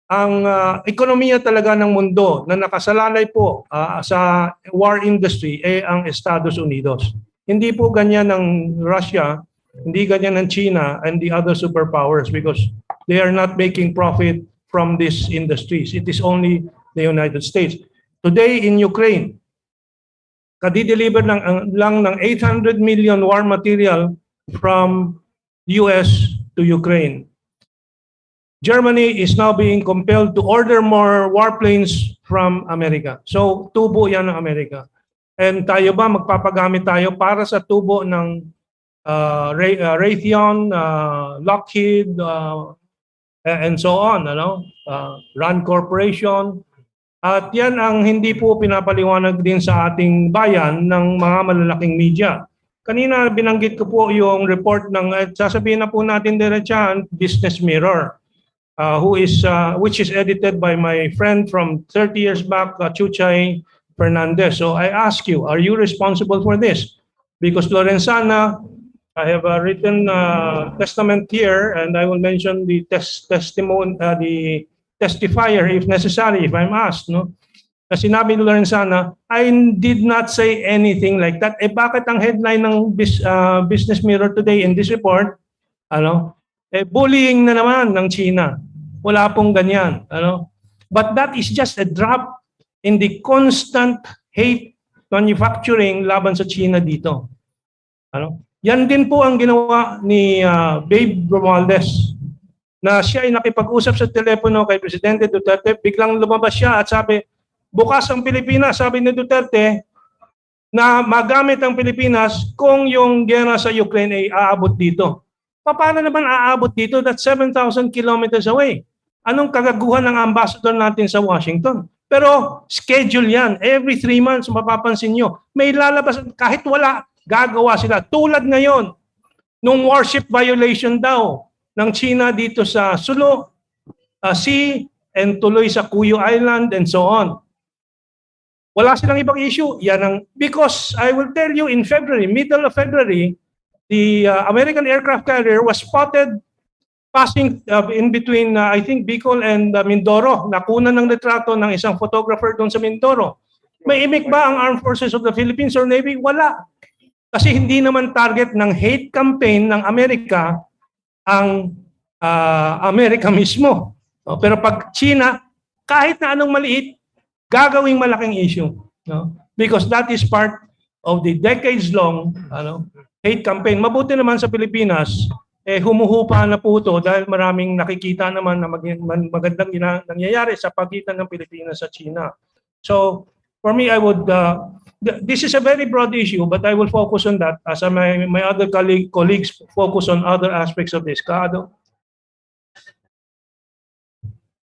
Ang ekonomiya talaga ng mundo na nakasalalay po sa war industry ang Estados Unidos. Hindi po ganyan ng Russia, hindi ganyan ng China and the other superpowers because they are not making profit from these industries. It is only the United States. Today in Ukraine, kadi-deliver lang ng 800 million war material from US to Ukraine. Germany is now being compelled to order more warplanes from America. So, tubo yan ng Amerika. And tayo ba, magpapagamit tayo para sa tubo ng Raytheon, Lockheed, and so on, RAND Corporation. At yan ang hindi po pinapaliwanag din sa ating bayan ng mga malalaking media. Kanina binanggit ko po yung report ng, sasabihin na po natin diretsahan, Business Mirror, which is edited by my friend from 30 years back, Chuchay Fernandez. So I ask you, are you responsible for this? Because Lorenzana, I have a written testament here, and I will mention the testimony, the testifier if necessary, if I'm asked. No, na sinabi ni Lorenzana, I did not say anything like that. Eh bakit ang headline ng Business Mirror today in this report, bullying na naman ng China. Wala pong ganyan. But that is just a drop in the constant hate manufacturing laban sa China dito. Yan din po ang ginawa ni Babe Romualdez, na siya ay nakipag-usap sa telepono kay Presidente Duterte, biglang lumabas siya at sabi, bukas ang Pilipinas, sabi ni Duterte, na magamit ang Pilipinas kung yung gera sa Ukraine ay aabot dito. Paano naman aabot dito? That's 7,000 kilometers away. Anong kagaguhan ng ambassador natin sa Washington? Pero schedule yan. Every 3 months, mapapansin nyo, may lalabas, kahit wala, gagawa sila. Tulad ngayon, nung warship violation daw ng China dito sa Sulu Sea and tuloy sa Cuyo Island and so on. Wala silang ibang issue. Because I will tell you, in February, middle of February, the American aircraft carrier was spotted passing in between, I think, Bicol and Mindoro. Nakunan ng retrato ng isang photographer doon sa Mindoro. May imik ba ang Armed Forces of the Philippines or Navy? Wala. Kasi hindi naman target ng hate campaign ng Amerika ang Amerika mismo. Pero pag China, kahit na anong maliit, gagawing malaking issue. Because that is part of the decades-long hate campaign. Mabuti naman sa Pilipinas, humuhupa na po ito dahil maraming nakikita naman na magandang nangyayari sa pagitan ng Pilipinas sa China. So, for me, I would, this is a very broad issue, but I will focus on that as my other colleagues focus on other aspects of this. Kaado?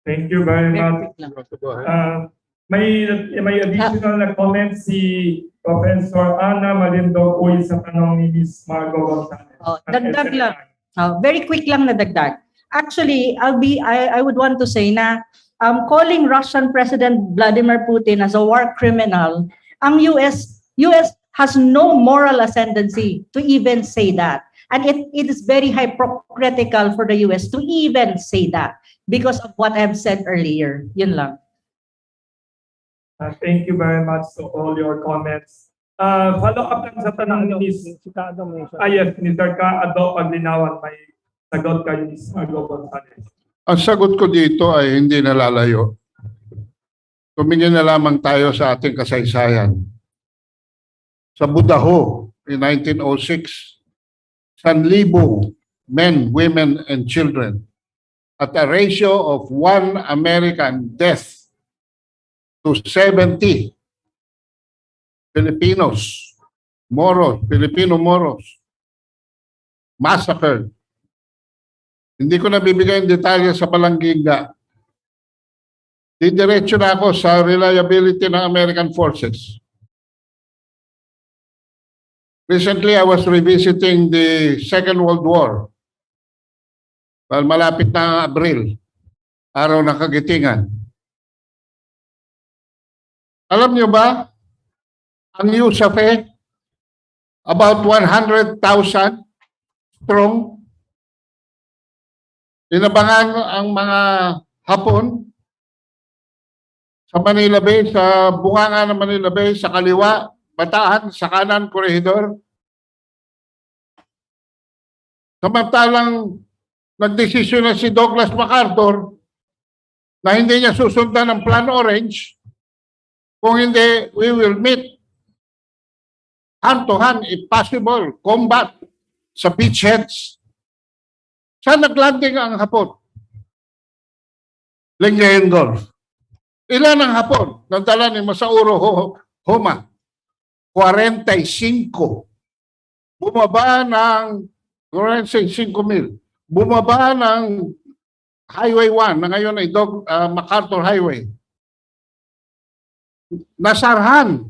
Thank you very much. May additional na comment si Professor Ana Malindog Uy sa tanong ni Ms. Margo Gonzalez. Dagdag lang. Very quick lang na dagdag. Actually, I would want to say na calling Russian President Vladimir Putin as a war criminal, ang US has no moral ascendancy to even say that. And it is very hypocritical for the US to even say that because of what I've said earlier. Yun lang. Thank you very much to all your comments. Follow up lang sa tanong ni Ms. Yes, Mr. Kaado, paglinawan, may sagot kay Ms. Margo Gonzalez. Ang sagot ko dito ay hindi nalalayo. Tumingin na lamang tayo sa ating kasaysayan. Sa Budaho, in 1906, 1,000 men, women, and children at a ratio of 1 American death to 70 Filipinos, Filipino Moros, massacred. Hindi ko na bibigay ang detalye sa palanggiga. Didiretso na ako sa reliability ng American forces. Recently, I was revisiting the Second World War. Well, malapit na Abril, araw ng Kagitingan. Alam niyo ba, ang USAFE, about 100,000 strong, inabangan ang mga Hapon sa Manila Bay, sa bunganga ng Manila Bay, sa kaliwa, Bataan, sa kanan, Corregidor. Samantalang nagdesisyon na si Douglas MacArthur na hindi niya susundan ng Plan Orange. Kung hindi, we will meet hand-to-hand, if possible, combat sa beachheads. Saan naglanding ang Hapon? Lingayen Gulf. Ilan ang Hapon? Nagdala ni Masauro Homa. 45. Bumaba ng 45,000. Bumaba ng Highway 1 na ngayon ay MacArthur Highway. Nasarhan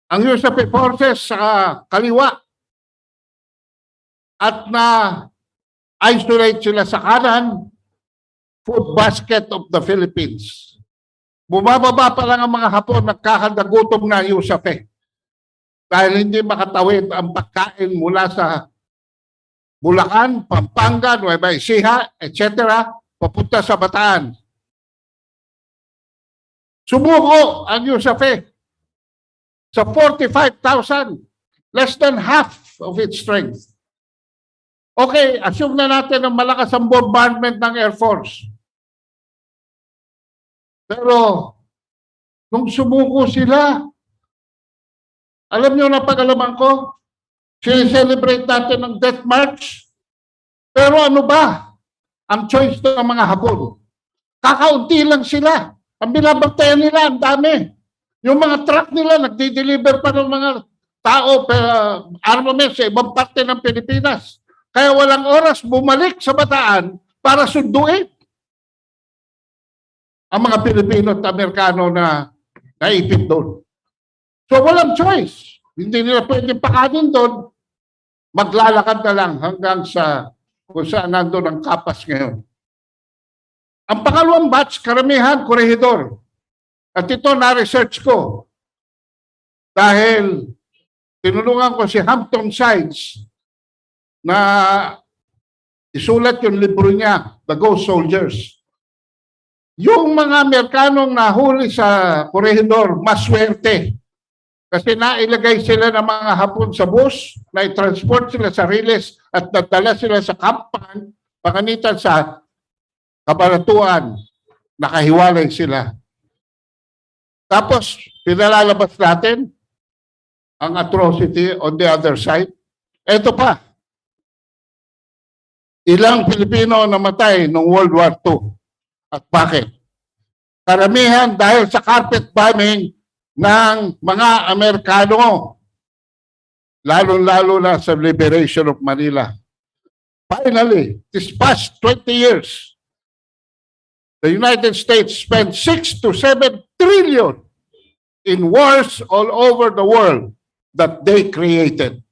ang USAP forces sa kaliwa at na-isolate sila sa kanan, food basket of the Philippines. Bumababa pa lang ang mga Hapon, nagkakadagutom na ang USAP dahil hindi makatawid ang pagkain mula sa Bulacan, Pampanga, Nueva Ecija, etc. papunta sa Bataan. Sumuko ang USAFE sa 45,000, less than half of its strength. Okay, assume na natin na malakas ang bombardment ng Air Force. Pero, nung sumuko sila, alam nyo na pag-alaman ko, sineselebrate natin ng Death March. Pero ano ba ang choice ng mga Hapon? Kakaunti lang sila. Ang binabantayan nila, ang dami. Yung mga truck nila, nagdi-deliver pa ng mga tao, armaments sa ibang parte ng Pilipinas. Kaya walang oras bumalik sa Bataan para sunduin ang mga Pilipino at Amerikano na naipit doon. So walang choice. Hindi nila pwedeng pakanin doon. Maglalakad na lang hanggang sa kung saan nandun ang kapas ngayon. Ang pangalawang batch, karamihan, korehidor. At ito na-research ko. Dahil tinulungan ko si Hampton Sides na isulat yung libro niya, The Ghost Soldiers. Yung mga Amerikanong nahuli sa korehidor, maswerte. Kasi nailagay sila ng mga Hapon sa bus, na-transport sila sa riles at nadala sila sa kampan, paganitan sa kabaratuan, nakahiwalay sila. Tapos, pinalalabas natin ang atrocity on the other side. Ito pa, ilang Pilipino namatay noong World War II. At bakit? Karamihan dahil sa carpet bombing ng mga Amerikano, lalo-lalo na sa liberation of Manila. Finally, this past 20 years, the United States spent 6 to 7 trillion in wars all over the world that they created.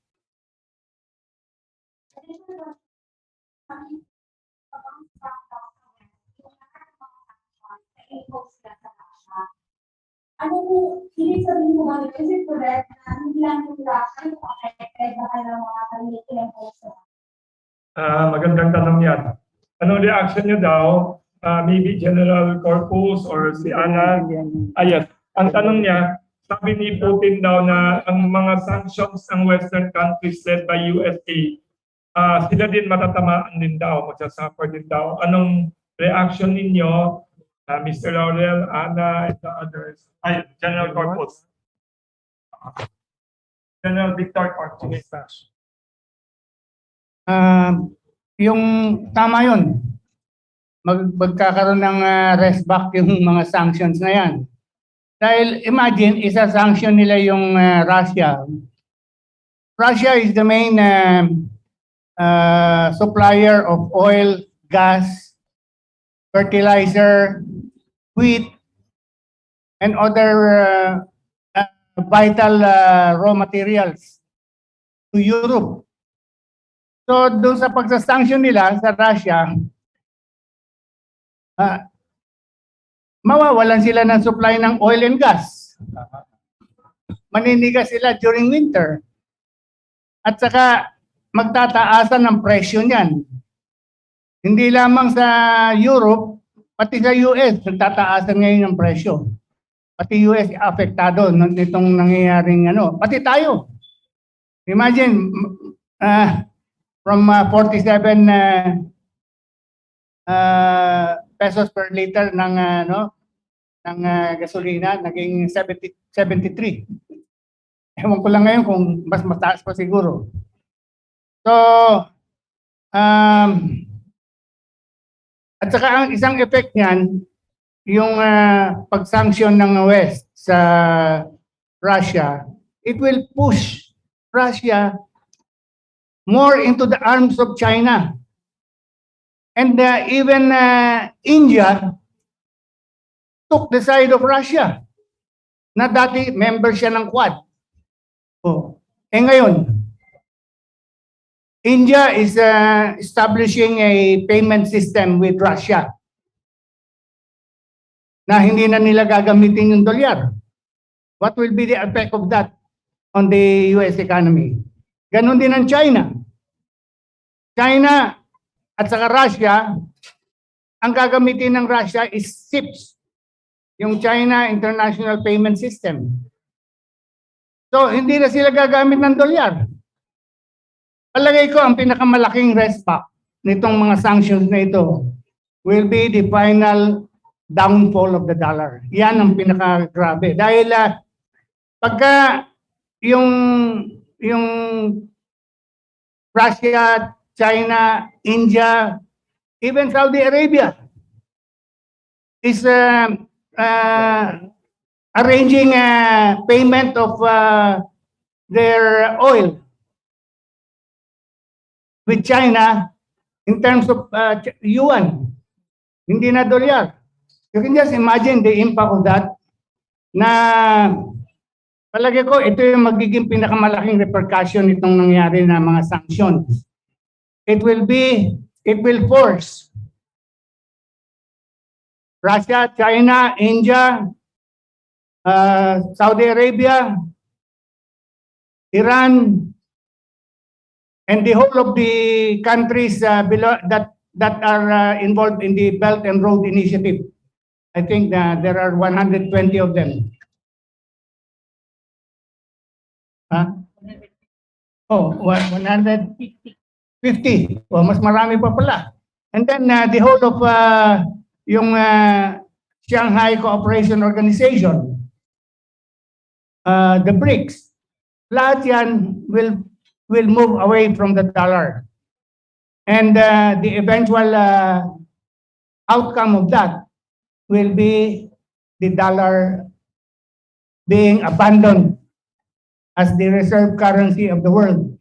Ano po, ibig sabihin mo kami, is it correct na hindi lang yung Russia yung affected dahil ng mga Philippine posts? Magandang tanong yan. Anong reaction nyo daw? Maybe General Corpus or si Ana? Ayan. Ang tanong niya, sabi ni Putin daw na ang mga sanctions ng Western countries led by USA, sila din matatamaan din daw, magsasuffer din daw. Anong reaction ninyo, Mr. Laurel, Ana, and the others? Ay, General Corpus. General Victor Corpus. Yung tama yun. Magkakaroon ng rest back yung mga sanctions na yan. Dahil imagine, isa-sanction nila yung Russia. Russia is the main supplier of oil, gas, fertilizer, wheat, and other vital raw materials to Europe. So doon sa pagsasanction nila sa Russia, mawawalan sila ng supply ng oil and gas. Maninigas sila during winter. At saka magtataasan ng presyo niyan. Hindi lamang sa Europe, pati sa US, nagtataasan ngayon ng presyo. Pati US apektado nitong nangyayaring pati tayo. Imagine, from 47 pesos per liter ng gasolina, naging 73. Ewan ko lang ngayon kung mas mataas pa siguro. So, at saka ang isang effect niyan, yung pag-sanction ng West sa Russia, it will push Russia more into the arms of China. And even India took the side of Russia. Na dati member siya ng Quad. Ngayon, India is establishing a payment system with Russia na hindi na nila gagamitin yung dolyar. What will be the effect of that on the US economy? Ganon din ang China. China at saka Russia, ang gagamitin ng Russia is ships yung China International Payment System. So, hindi na sila gagamit ng dolyar. Palagay ko, ang pinakamalaking resback nitong mga sanctions na ito will be the final downfall of the dollar. Yan ang pinakagrabe. Dahil pagka yung Russia, China, India, even Saudi Arabia is arranging payment of their oil with China in terms of yuan, hindi na dolyar. You can just imagine the impact of that na palagi ko ito yung magiging pinakamalaking repercussion nitong nangyari na mga sanctions. It will force Russia, China, India, Saudi Arabia, Iran, and the whole of the countries below that are involved in the Belt and Road Initiative. I think there are 120 of them. Oh, 150. Oh, mas marami pa pala. And then the whole of yung Shanghai Cooperation Organization, the BRICS, lahat yan will move away from the dollar. And the eventual outcome of that will be the dollar being abandoned as the reserve currency of the world.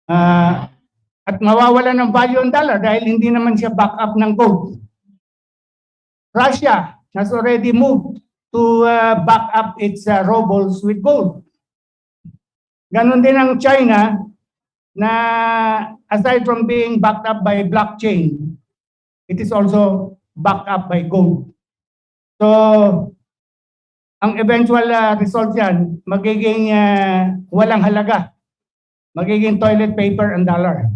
At mawawala ng value ang dollar dahil hindi naman siya backup ng gold. Russia has already moved to back up its rubles with gold. Ganon din ang China na aside from being backed up by blockchain, it is also backed up by gold. So, ang eventual result yan, magiging walang halaga. Magiging toilet paper and dollar.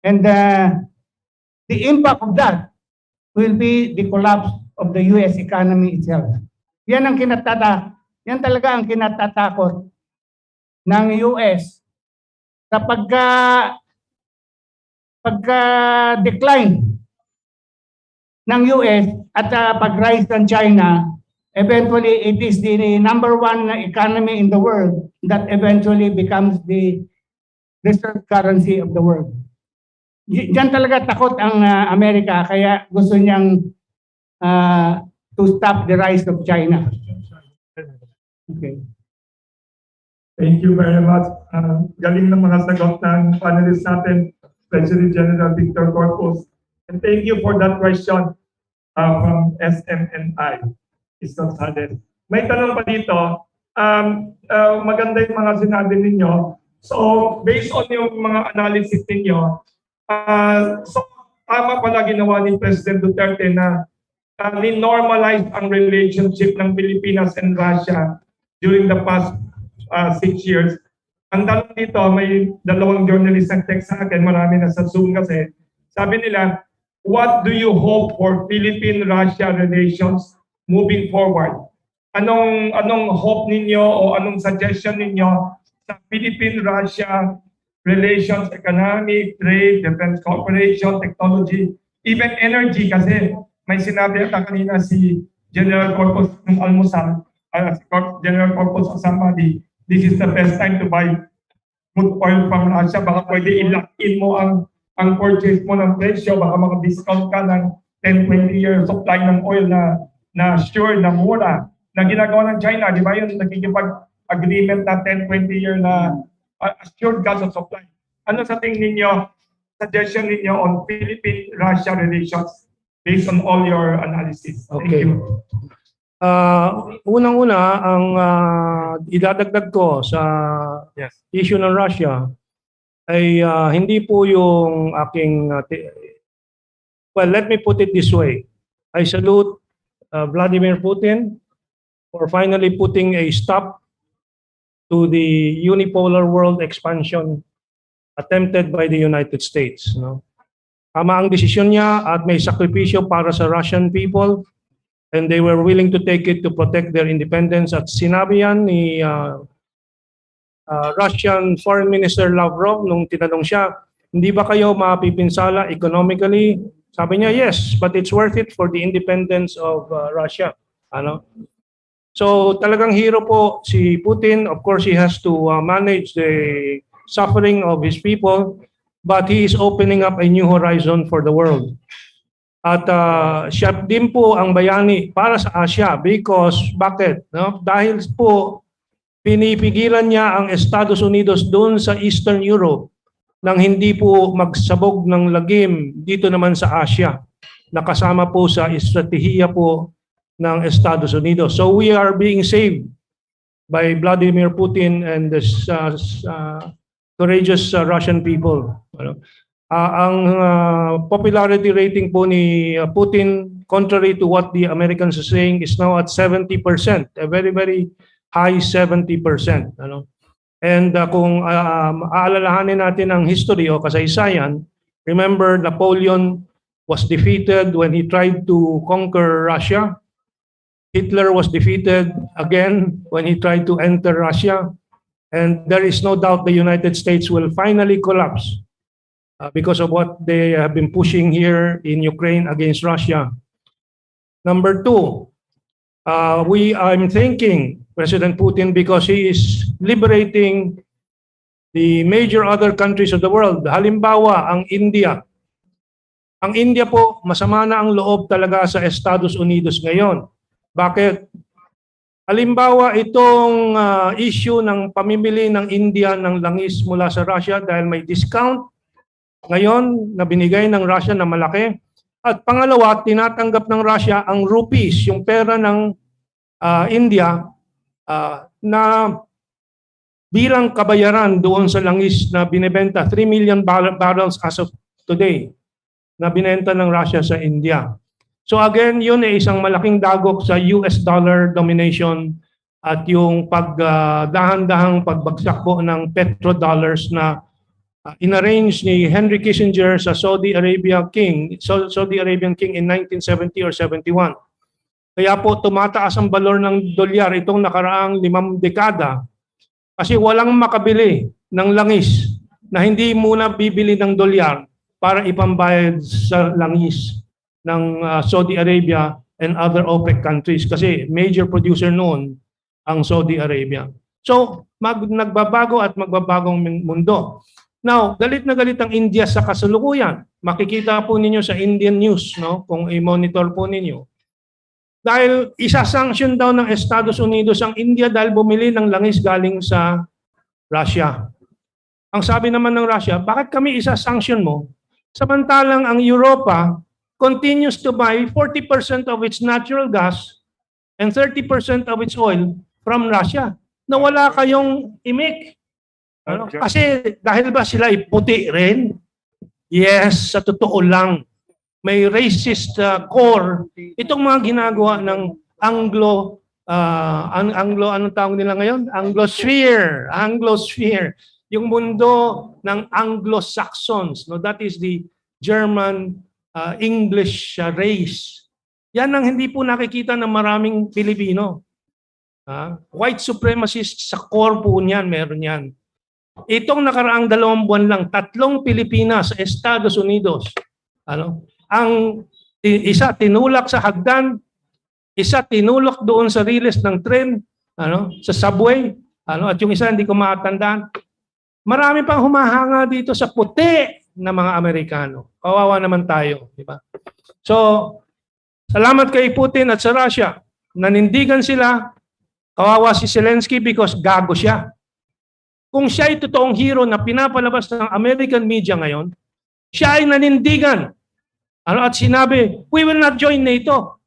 And the impact of that will be the collapse of the US economy itself. Yan talaga ang kinatatakot ng US sa pagka-decline ng US at pag-rise ng China. Eventually, it is the number one economy in the world that eventually becomes the reserve currency of the world. Diyan talaga takot ang Amerika, kaya gusto niyang to stop the rise of China. Okay. Thank you very much. Galing ng mga sagot ng panelists natin, President General Victor Corpus. And thank you for that question from SMNI. It's not sudden. May tanong pa dito. Maganda yung mga sinabi ninyo. So, based on yung mga analysis ninyo, so tama pala ginawa ni President Duterte na ni-normalize ang relationship ng Pilipinas and Russia during the past 6 years. Ang tanong dito, may dalawang journalist ang text sa akin, marami na sa Zoom kasi. Sabi nila, what do you hope for Philippine-Russia relations moving forward? Anong hope ninyo o anong suggestion ninyo sa Philippine-Russia relations, economic, trade, defense cooperation, technology, even energy kasi may sinabi ata kanina si General Corpus ng almusal, General Corpus of somebody, this is the best time to buy good oil from Russia. Baka pwede i-lock in mo ang purchase mo ng presyo, baka maka-discount ka ng 10-20 year supply ng oil na sure na mura na ginagawa ng China, di ba yun nagkikipag-agreement na 10-20 year na assured gas of supply. Ano sa tingin ninyo, suggestion ninyo on Philippine-Russia relations based on all your analysis? Thank Okay. you. Unang-una, ang idadagdag ko sa issue ng Russia ay hindi po yung aking, well, let me put it this way. I salute Vladimir Putin for finally putting a stop to the unipolar world expansion attempted by the United States. No? Tama ang desisyon niya at may sakripisyo para sa Russian people. and they were willing to take it to protect their independence. At sinabi yan ni Russian Foreign Minister Lavrov nung tinanong siya, hindi ba kayo mapipinsala economically? Sabi niya, yes, but it's worth it for the independence of Russia. Ano? So talagang hero po si Putin. Of course, he has to manage the suffering of his people, but he is opening up a new horizon for the world. At siya din po ang bayani para sa Asia because bakit? No? Dahil po pinipigilan niya ang Estados Unidos doon sa Eastern Europe nang hindi po magsabog ng lagim dito naman sa Asia, nakasama po sa estratehiya po ng Estados Unidos. So we are being saved by Vladimir Putin and the courageous Russian people. Ang popularity rating po ni Putin, contrary to what the Americans are saying, is now at 70%, a very, very high 70%. And kung aalalahanin natin ang history o kasaysayan, remember Napoleon was defeated when he tried to conquer Russia. Hitler was defeated again when he tried to enter Russia. And there is no doubt the United States will finally collapse because of what they have been pushing here in Ukraine against Russia. Number two, I'm thanking President Putin because he is liberating the major other countries of the world. Halimbawa, ang India. Ang India po, masama na ang loob talaga sa Estados Unidos ngayon. Bakit? Halimbawa, itong issue ng pamimili ng India ng langis mula sa Russia dahil may discount ngayon na binigay ng Russia na malaki. At pangalawa, tinatanggap ng Russia ang rupees, yung pera ng India na bilang kabayaran doon sa langis na binibenta, 3 million barrels as of today na binenta ng Russia sa India. So again, yun ay isang malaking dagok sa US dollar domination at yung dahan-dahang pagbagsak po ng petrodollars na inarrange ni Henry Kissinger sa Saudi Arabian King in 1970 or 71. Kaya po tumataas ang balor ng dolyar itong nakaraang 5 dekada kasi walang makabili ng langis na hindi muna bibili ng dolyar para ipambayad sa langis ng Saudi Arabia and other OPEC countries kasi major producer noon ang Saudi Arabia. So nagbabago at magbabagong mundo. Now, galit na galit ang India sa kasalukuyan. Makikita po ninyo sa Indian news, no, kung i-monitor po ninyo. Dahil isa-sanction daw ng Estados Unidos ang India dahil bumili ng langis galing sa Russia. Ang sabi naman ng Russia, bakit kami isa-sanction mo? Samantalang ang Europa continues to buy 40% of its natural gas and 30% of its oil from Russia na wala kayong imik. Ano? Kasi dahil ba sila puti rin? Yes, sa totoo lang. May racist core. Itong mga ginagawa ng anong tawag nila ngayon? Anglosphere. Yung mundo ng Anglo-Saxons. No? That is the German English race. Yan ang hindi po nakikita ng maraming Pilipino. White supremacists sa core po niyan, meron yan. Itong nakaraang 2 buwan lang, 3 Pilipinas sa Estados Unidos. Ang isa tinulak sa hagdan, isa tinulak doon sa riles ng tren, sa subway, at yung isa hindi ko matandaan. Marami pang humahanga dito sa puti na mga Amerikano. Kawawa naman tayo, di ba? So, salamat kay Putin at sa Russia. Nanindigan sila. Kawawa si Zelensky because gago siya. Kung siya ay totoong hero na pinapalabas ng American media ngayon, siya ay nanindigan. At sinabi, we will not join NATO.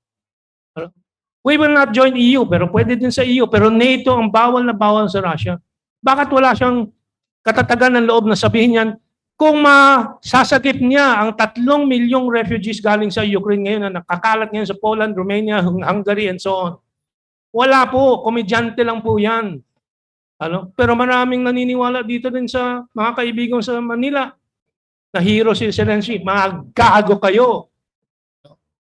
We will not join EU, pero pwede din sa EU. Pero NATO ang bawal na bawal sa Russia. Bakit wala siyang katatagan ng loob na sabihin yan, kung masasagip niya ang 3 milyong refugees galing sa Ukraine ngayon na nakakalat ngayon sa Poland, Romania, Hungary, and so on. Wala po, komedyante lang po yan. Pero maraming naniniwala dito din sa mga kaibigan sa Manila na hero si Zelensky. Mga gago kayo.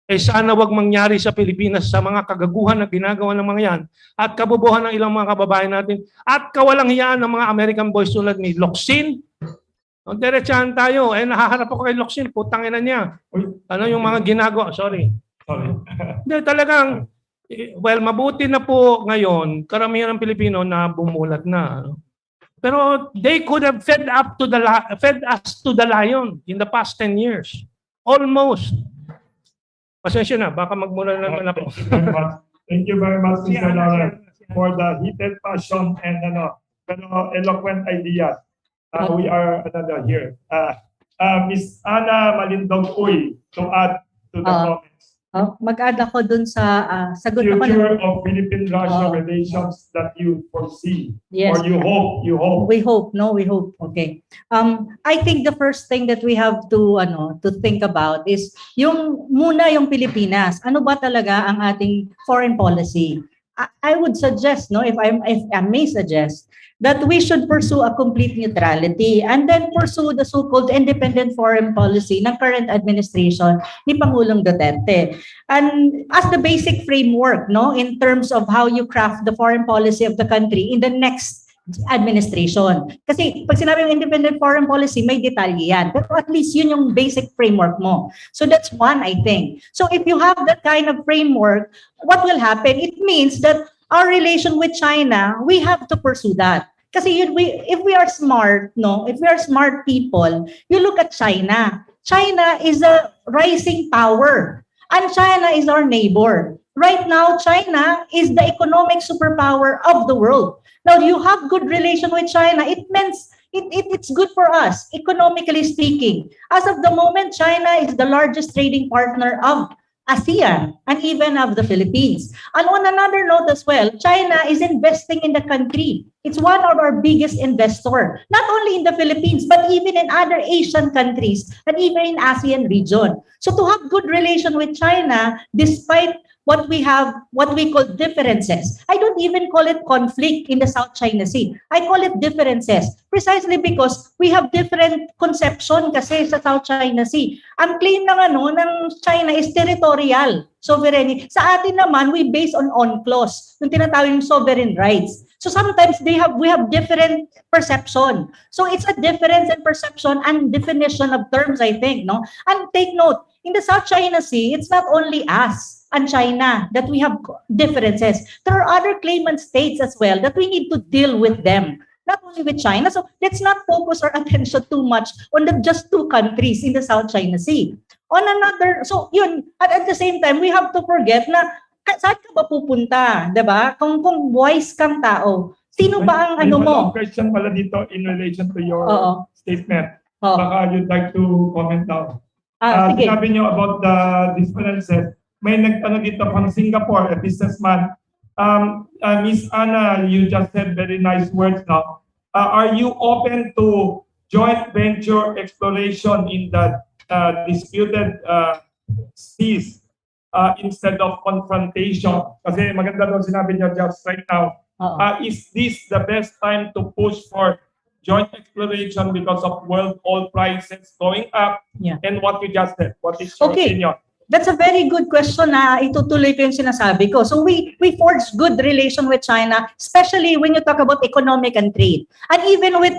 Eh sana wag mangyari sa Pilipinas sa mga kagaguhan na ginagawa ng mga yan at kabobohan ng ilang mga kababayan natin at kawalang hiyaan ng mga American boys tulad ni Locsin. Diretsahan tayo. Eh nahaharap ako kay Locsin, putang ina niya. Ano yung mga ginagawa? Sorry. Hindi, talagang, well, mabuti na po ngayon, karamihan ng Pilipino na bumulat na. Pero they could have fed us to the lion in the past 10 years. Almost. Pasensya na, baka magmula na naman ako. Thank you very much, Mr. Lawrence, for the heated passion and eloquent ideas. We are here. Miss Ana Malindog-Uy, to add to the comments. Mag-add ako dun sa sagot ako. Future of Philippine-Russia relations that you foresee. Yes. Or you hope. We hope, no? We hope. Okay. I think the first thing that we have to think about is yung Pilipinas. Ano ba talaga ang ating foreign policy? I would suggest, no, if I may suggest, that we should pursue a complete neutrality and then pursue the so-called independent foreign policy ng current administration ni Pangulong Duterte. And as the basic framework, no, in terms of how you craft the foreign policy of the country in the next administration. Kasi pag sinabi yung independent foreign policy, may detalye yan. Pero at least yun yung basic framework mo. So that's one, I think. So if you have that kind of framework, what will happen? It means that our relation with China, we have to pursue that. Kasi if we are smart, no, if we are smart people, you look at China. China is a rising power. And China is our neighbor. Right now, China is the economic superpower of the world. Now, you have good relation with China. It means it's good for us, economically speaking. As of the moment, China is the largest trading partner of ASEAN and even of the Philippines. And on another note as well, China is investing in the country. It's one of our biggest investors, not only in the Philippines, but even in other Asian countries and even in ASEAN region. So to have good relation with China, despite what we call differences. I don't even call it conflict in the South China Sea. I call it differences precisely because we have different conception kasi sa South China Sea. Ang claim ng China is territorial sovereignty. Sa atin naman, we base on UNCLOS, yung tinatawag yung sovereign rights. So sometimes we have different perception. So it's a difference in perception and definition of terms, I think, no? And take note, in the South China Sea, it's not only us and China that we have differences. There are other claimant states as well that we need to deal with them, not only with China. So let's not focus our attention too much on just two countries in the South China Sea. On another, so yun, at the same time, we have to forget na saan ka ba pupunta, diba? Kung wise kang tao, sino ba ang ano mo? May question pala dito in relation to your statement. Baka you'd like to comment now. Sige. Sinabi niyo about the differences. May nagtanong dito from Singapore, a businessman. Miss Ana, you just said very nice words now. Are you open to joint venture exploration in the disputed seas instead of confrontation? Kasi maganda doon sinabi niyo just right now. Is this the best time to push for joint exploration because of world oil prices going up? Yeah. And what you just said, what is your opinion? That's a very good question na itutuloy ko yung sinasabi ko. So we forged good relation with China, especially when you talk about economic and trade. And even with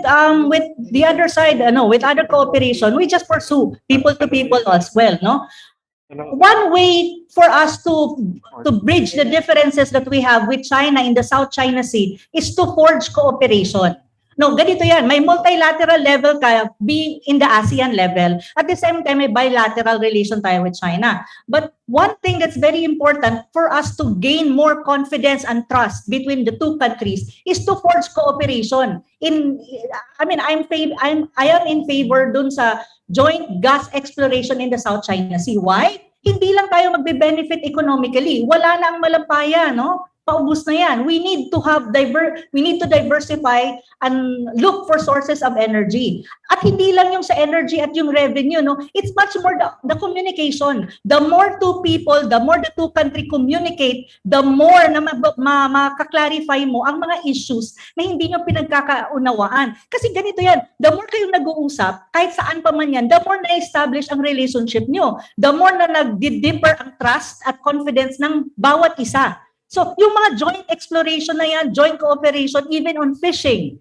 the other side, with other cooperation, we just pursue people to people as well, no? One way for us to bridge the differences that we have with China in the South China Sea is to forge cooperation. No, ganito yan. May multilateral level ka being in the ASEAN level. At the same time, may bilateral relation tayo with China. But one thing that's very important for us to gain more confidence and trust between the two countries is to forge cooperation. I am in favor dun sa joint gas exploration in the South China Sea. Why? Hindi lang tayo magbe-benefit economically. Wala na ang malampaya, no? paubos na yan. We need to diversify and look for sources of energy. At hindi lang yung sa energy at yung revenue, no? It's much more the communication. The more two people, the more the two country communicate, the more na makaklarify mo ang mga issues na hindi nyo pinagkakaunawaan. Kasi ganito yan, the more kayong nag-uusap, kahit saan pa man yan, the more na-establish ang relationship nyo. The more na nag-deeper ang trust at confidence ng bawat isa. So, yung mga joint exploration na yan, joint cooperation, even on fishing,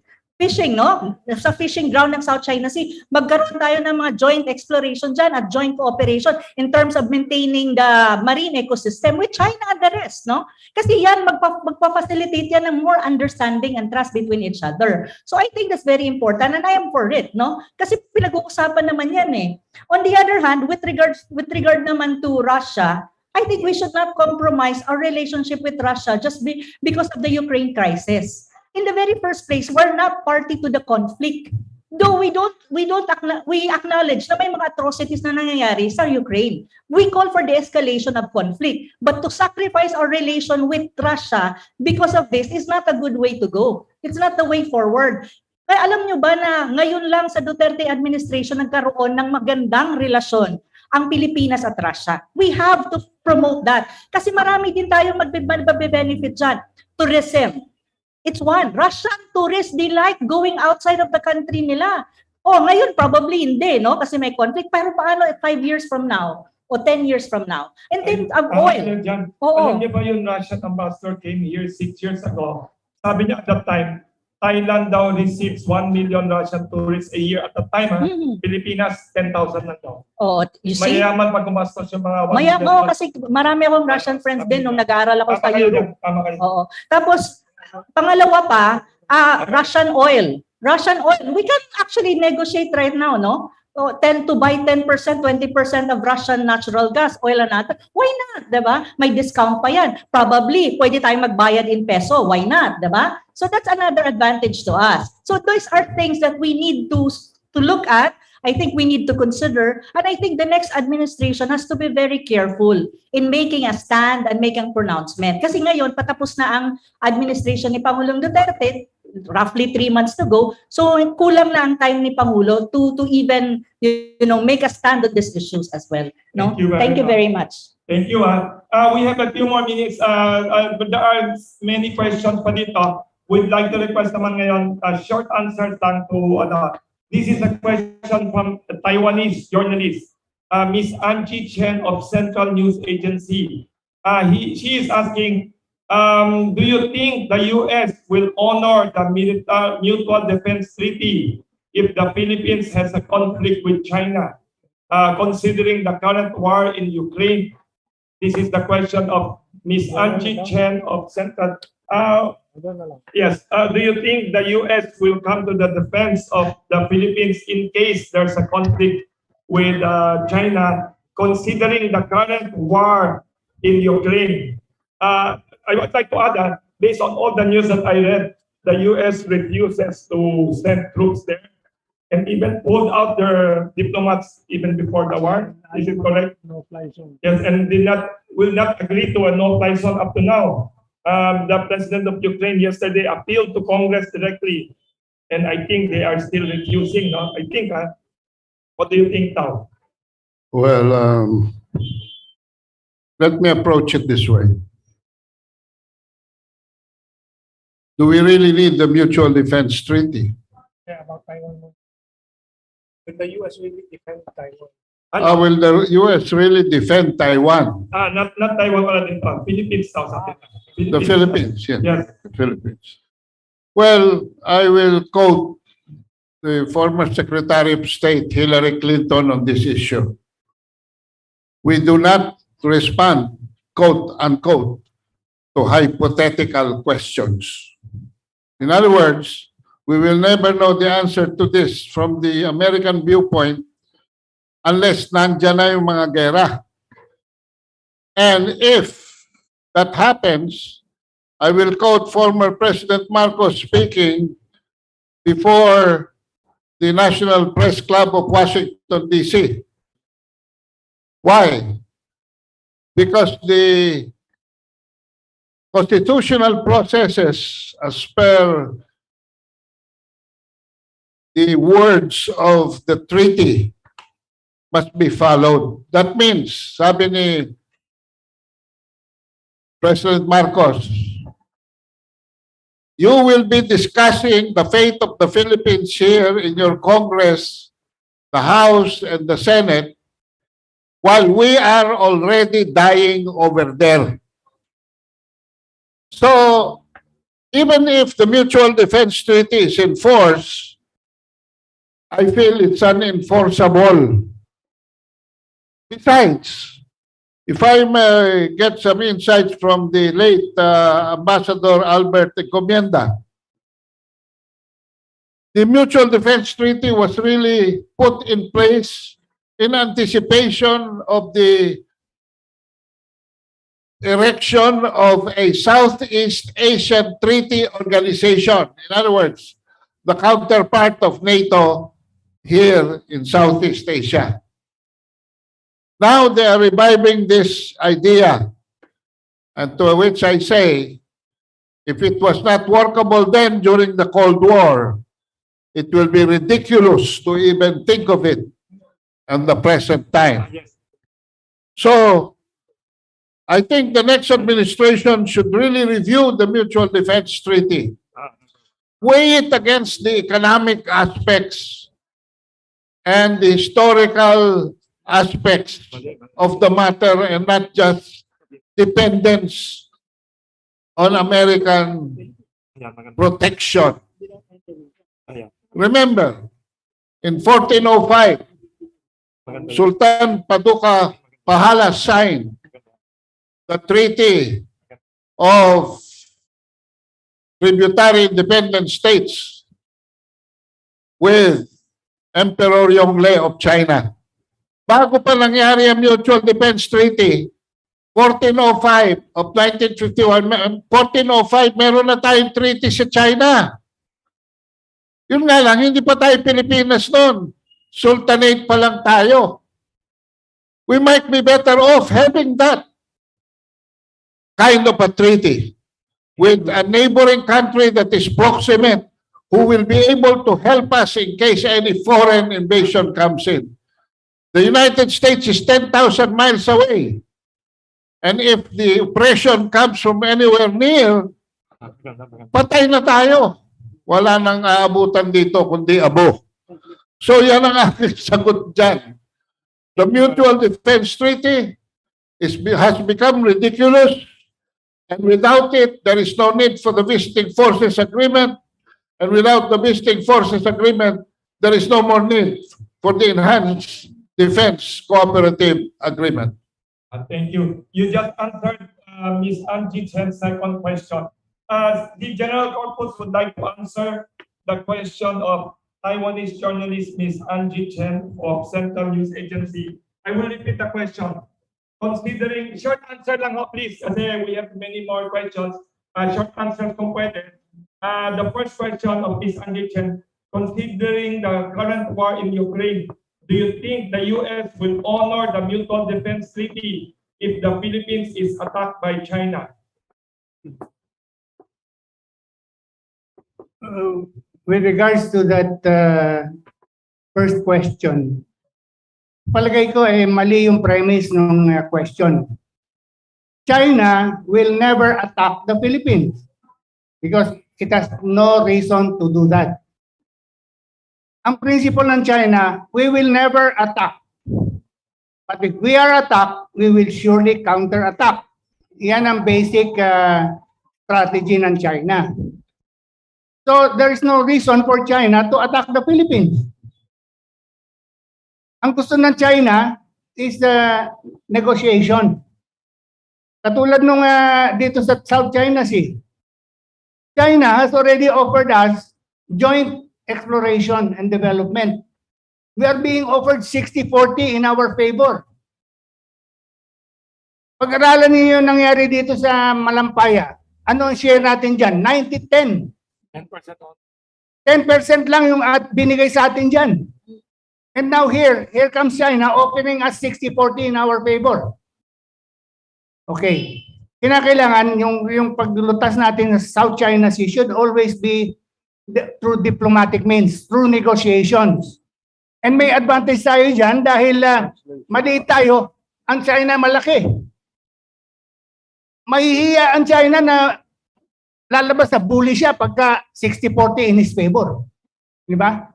no? Sa fishing ground ng South China Sea, magkaroon tayo ng mga joint exploration dyan at joint cooperation in terms of maintaining the marine ecosystem with China and the rest, no? Kasi yan, magpa-facilitate yan ng more understanding and trust between each other. So I think that's very important and I am for it, no? Kasi pinag-uusapan naman yan eh. On the other hand, with regard naman to Russia, I think we should not compromise our relationship with Russia just because of the Ukraine crisis. In the very first place, we're not party to the conflict. Though we acknowledge na may mga atrocities na nangyayari sa Ukraine. We call for the escalation of conflict. But to sacrifice our relation with Russia because of this is not a good way to go. It's not the way forward. Kaya alam nyo ba na ngayon lang sa Duterte administration nagkaroon ng magandang relasyon ang Pilipinas at Russia. We have to promote that. Kasi marami din tayong magbe-benefit dyan. Tourism. It's one. Russian tourists, they like going outside of the country nila. Oh, ngayon probably hindi, no? Kasi may conflict. Pero paano 5 years from now? O 10 years from now? And then of oil. Alam niyo ba yung Russian ambassador came here 6 years ago? Sabi niya at that time, Thailand daw receives 1 million Russian tourists a year at the time. Pilipinas, 10,000 lang daw. Oh, you see? Mayaman pag gumastos yung mga 1 Mayaman million. kasi marami akong Russian friends din nung nag-aaral ako sa Europe. Tama kayo. Oo. Tapos, pangalawa pa, Russian oil. Russian oil. We can actually negotiate right now, no? So, tend to buy 10%, 20% of Russian natural gas, oil and natin. Why not, diba? May discount pa yan. Probably, pwede tayong magbayad in peso. Why not, diba? So that's another advantage to us. So those are things that we need to look at. I think we need to consider. And I think the next administration has to be very careful in making a stand and making pronouncement. Kasi ngayon, patapos na ang administration ni Pangulong Duterte, roughly 3 months to go. So kulang na ang time ni Pangulo to even make a stand on these issues as well. No? Thank you very much. Thank you. We have a few more minutes. But there are many questions pa dito. We'd like to request naman ngayon short answers lang to this is a question from a Taiwanese journalist, Miss Angie Chen of Central News Agency. She is asking, do you think the U.S. will honor the Mutual Defense Treaty if the Philippines has a conflict with China, considering the current war in Ukraine? This is the question of Miss Angie Chen of Central. Yes, do you think the U.S. will come to the defense of the Philippines in case there's a conflict with China, considering the current war in Ukraine? I would like to add that based on all the news that I read, the U.S. refuses to send troops there and even pulled out their diplomats even before the war. Is it correct? No-fly zone. Yes, and will not agree to a no-fly zone up to now. The president of Ukraine yesterday appealed to Congress directly, and I think they are still refusing. No, I think. What do you think, Tao? Well, let me approach it this way. Do we really need the Mutual Defense Treaty? Yeah, about Taiwan. Will the U.S. really defend Taiwan? Will the U.S. really defend Taiwan? Not Taiwan, wala din pa. Philippines, South Africa. The Philippines, yes. Yes. Philippines. Well, I will quote the former Secretary of State, Hillary Clinton, on this issue. We do not respond, quote unquote, to hypothetical questions. In other words, we will never know the answer to this from the American viewpoint unless nandyan na yung mga gera. And if that happens, I will quote former President Marcos speaking before the National Press Club of Washington, D.C. Why? Because the constitutional processes as per the words of the treaty must be followed. That means, sabi ni President Marcos, you will be discussing the fate of the Philippines here in your Congress, the House, and the Senate, while we are already dying over there. So, even if the Mutual Defense Treaty is in force, I feel it's unenforceable. Besides, if I may get some insights from the late Ambassador Albert Encomienda, the Mutual Defense Treaty was really put in place in anticipation of the erection of a Southeast Asian Treaty Organization. In other words, the counterpart of NATO here in Southeast Asia. Now they are reviving this idea, and to which I say, if it was not workable then during the Cold War, it will be ridiculous to even think of it in the present time. So, I think the next administration should really review the Mutual Defense Treaty. Weigh it against the economic aspects and the historical aspects of the matter, and not just dependence on American protection. Remember, in 1405, Sultan Paduka Pahala signed the Treaty of Tributary Independent States with Emperor Yongle of China. Bago pa nangyari ang Mutual Defense Treaty, 1405 of 1951, 1405, meron na tayong treaty sa China. Yun nga lang, hindi pa tayo Pilipinas noon. Sultanate pa lang tayo. We might be better off having that kind of a treaty with a neighboring country that is proximate, who will be able to help us in case any foreign invasion comes in. The United States is 10,000 miles away. And if the oppression comes from anywhere near, patay na tayo. Wala nang aabutan dito kundi abo. So yan ang aking sagot dyan. The Mutual Defense Treaty has become ridiculous, and without it, there is no need for the Visiting Forces Agreement, and without the Visiting Forces Agreement, there is no more need for the Enhanced Defense Cooperative Agreement. Thank you. You just answered Ms. Angie Chen's second question. The General Corpus would like to answer the question of Taiwanese journalist Ms. Angie Chen of Central News Agency. I will repeat the question. Considering, short answer lang ho please, kasi we have many more questions. Short answer kung pwede. The first question of Ms. Angie Chen, considering the current war in Ukraine, do you think the U.S. will honor the Mutual Defense Treaty if the Philippines is attacked by China? With regards to that first question, palagay ko mali yung premise ng question. China will never attack the Philippines because it has no reason to do that. Ang principle ng China, we will never attack. But if we are attacked, we will surely counter-attack. Yan ang basic strategy ng China. So there is no reason for China to attack the Philippines. Ang gusto ng China is the negotiation. Katulad nung dito sa South China Sea. China has already offered us joint exploration and development. We are being offered 60-40 in our favor. Pag-aralan niyo yung nangyari dito sa Malampaya. Ano ang share natin dyan? 90-10. 10% lang yung binigay sa atin dyan. And now here comes China offering us 60-40 in our favor. Okay. kinakailangan yung paglulutas natin sa South China Sea should always be through diplomatic means, through negotiations. And may advantage tayo dyan dahil maliit tayo, ang China malaki. Mahihiya ang China na lalabas sa bully siya pagka 60-40 in his favor. Di ba?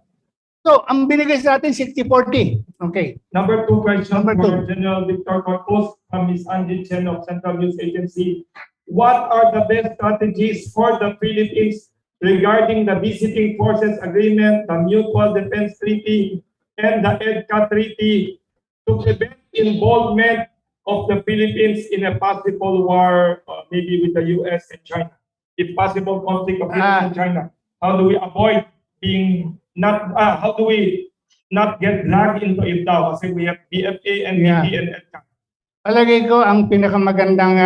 So, ang binigay sa atin 60-40. Okay. Number 2 question Number for General Victor Corpus from Ms. Angie Chen of Central News Agency. What are the best strategies for the Philippines regarding the Visiting Forces Agreement, the Mutual Defense Treaty, and the EDCA Treaty to prevent involvement of the Philippines in a possible war, maybe with the US and China? If possible conflict of US and China, how do we avoid being how do we not get dragged into it daw? Kasi we have BFA and Yeah. BGen and EDCA. Palagay ko ang pinakamagandang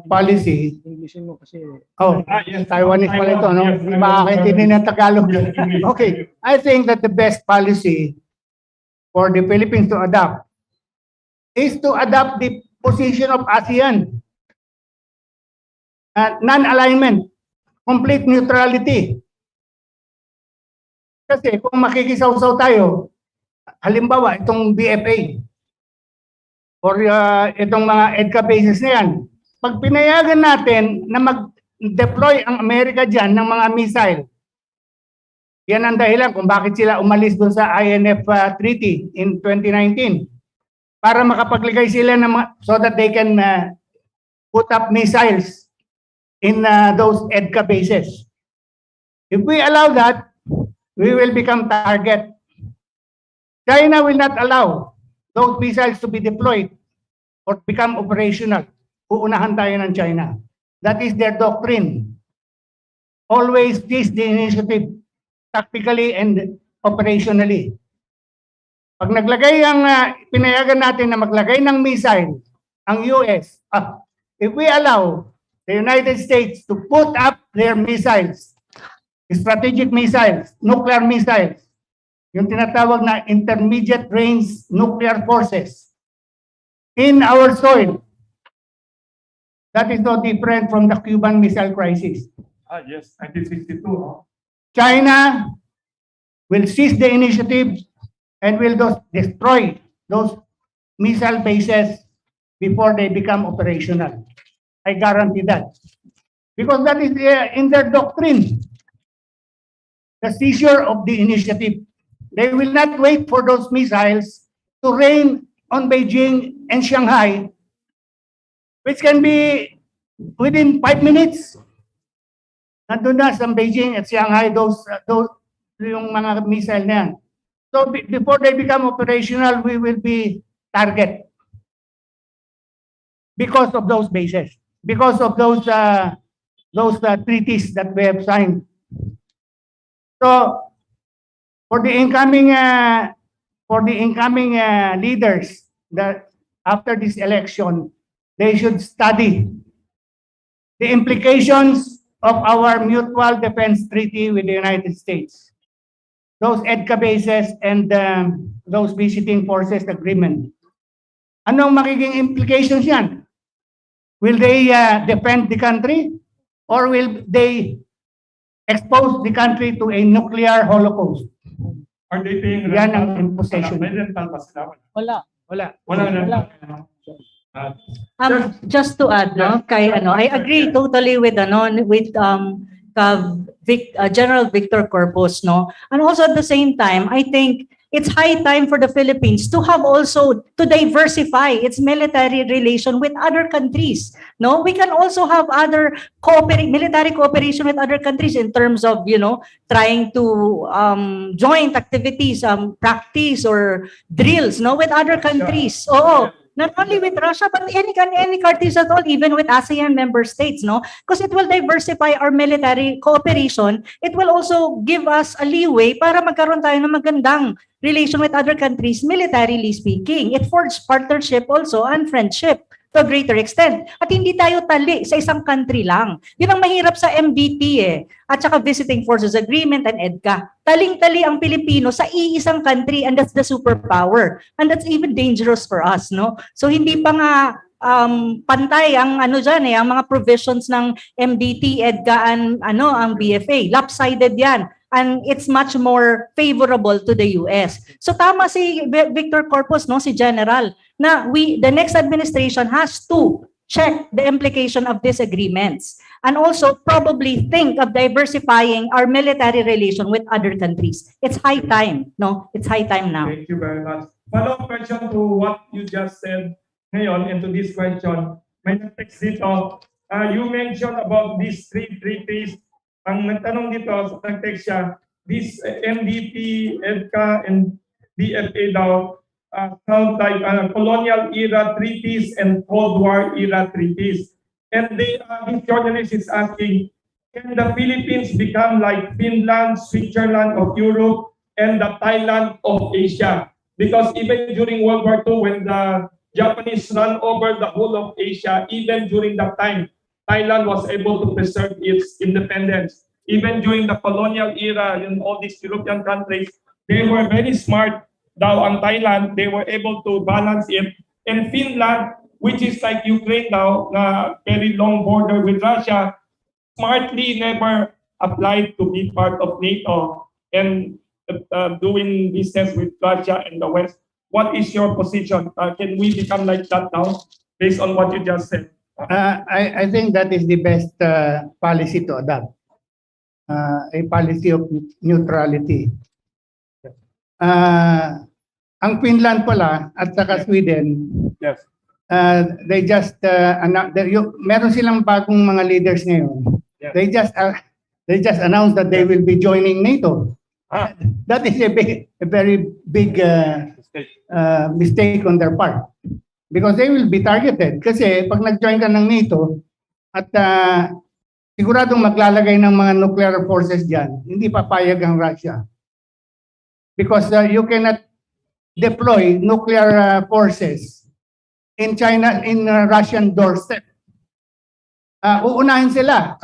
policy. Englishin mo kasi. Oh, Yes. Taiwanese pala ito, no? Yes, Hindi makakaintindi ng Tagalog. Yes, English. Okay. I think that the best policy for the Philippines to adopt is to adopt the position of ASEAN. Non-alignment, complete neutrality. Kasi kung makikisaw-saw tayo, halimbawa itong BFA or itong mga EDCA bases na yan, pag pinayagan natin na mag-deploy ang Amerika dyan ng mga missile, yan ang dahilan kung bakit sila umalis dun sa INF Treaty in 2019 para makapagligay sila ng so that they can put up missiles in those EDCA bases. If we allow that, we will become target. China will not allow those missiles to be deployed or become operational. Uunahan tayo ng China. That is their doctrine. Always seize the initiative tactically and operationally. Pag naglagay pinayagan natin na maglagay ng missile ang US, if we allow the United States to put up their missiles, strategic missiles, nuclear missiles, yung tinatawag na intermediate range nuclear forces in our soil, that is no different from the Cuban Missile Crisis. Yes, 1962. China will seize the initiative and will destroy those missile bases before they become operational. I guarantee that. Because that is in their doctrine. The seizure of the initiative. They will not wait for those missiles to rain on Beijing and Shanghai, which can be within 5 minutes. Nandun na sa Beijing at Shanghai, those yung mga missile na yan. So before they become operational, we will be target because of those bases, because of those treaties that we have signed. So for the incoming leaders that after this election, they should study the implications of our mutual defense treaty with the United States, those EDCA bases and those visiting forces agreement. Anong magiging implications yan? Will they defend the country or will they expose the country to a nuclear holocaust? Are they paying Yan rental? ang imposition. May rental ba sila? Wala. Wala rental. Just to add, no, kay I agree totally with General Victor Corpus, no, and also at the same time, I think it's high time for the Philippines to have also to diversify its military relation with other countries. No, we can also have other military cooperation with other countries in terms of trying to joint activities, practice or drills, no, with other countries. Oo. Not only with Russia, but any countries at all, even with ASEAN member states, no? Because it will diversify our military cooperation. It will also give us a leeway para magkaroon tayo ng magandang relation with other countries, militarily speaking. It forges partnership also and friendship to a greater extent. At hindi tayo tali sa isang country lang. Yun ang mahirap sa MBT at saka Visiting Forces Agreement and EDCA. Taling-tali ang Pilipino sa iisang country and that's the superpower. And that's even dangerous for us, no? So hindi pa nga pantay ang ano diyan ang mga provisions ng MDT, EDCA, ang BFA. Lopsided yan. And it's much more favorable to the US. So tama si Victor Corpus, no, si General, na the next administration has to check the implication of these agreements and also probably think of diversifying our military relation with other countries. It's high time, no? It's high time now. Thank you very much. Follow-up question to what you just said ngayon into this question. May nag-text dito. You mentioned about these three treaties. Ang nagtanong dito sa nag-text siya, this MDT, EDCA, and BFA daw sound like colonial era treaties and Cold War era treaties. And this journalist is asking, can the Philippines become like Finland, Switzerland of Europe, and the Thailand of Asia? Because even during World War II, when the Japanese ran over the whole of Asia, even during that time, Thailand was able to preserve its independence. Even during the colonial era in all these European countries, they were very smart. Daw ang Thailand, they were able to balance it. And Finland, which is like Ukraine now, na very long border with Russia, smartly never applied to be part of NATO and doing business with Russia and the West. What is your position? Can we become like that now, based on what you just said? I think that is the best policy to adopt. A policy of neutrality. Ang Finland pala at saka Sweden, Yes. they just meron silang bagong mga leaders ngayon. Yeah. They just announced that they will be joining NATO. That is a very big mistake on their part, because they will be targeted. Kasi pag nag-join ka ng NATO at siguradong maglalagay ng mga nuclear forces diyan, hindi papayag ang Russia. Because you cannot deploy nuclear forces in China, in Russian doorstep. Uunahin sila.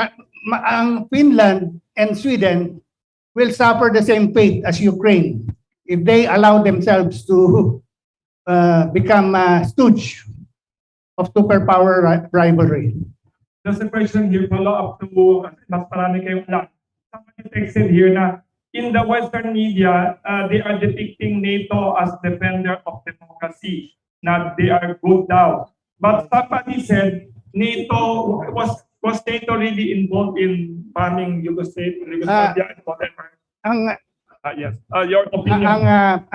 Ang Finland and Sweden will suffer the same fate as Ukraine if they allow themselves to become stooge of superpower rivalry. There's a question here, follow up to mas marami kayong lang. Somebody texted here na in the Western media, they are depicting NATO as defender of democracy, not they are good daw. But somebody said NATO was NATO really involved in bombing Yugoslavia and whatever? Yes. Your opinion.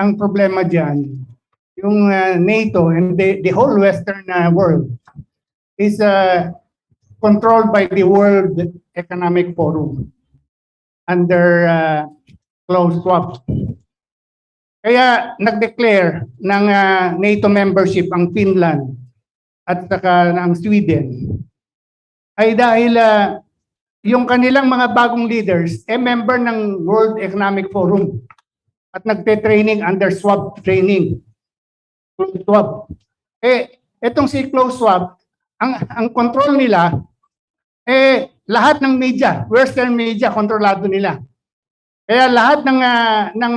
Ang problema diyan, yung NATO and the whole Western world is controlled by the World Economic Forum under closed swap. Kaya nag-declare ng NATO membership ang Finland at saka ang Sweden ay dahil yung kanilang mga bagong leaders member ng World Economic Forum at nagte-training under swap training. Closed swap. Etong si closed swap, ang control nila lahat ng media, Western media, kontrolado nila. Kaya lahat ng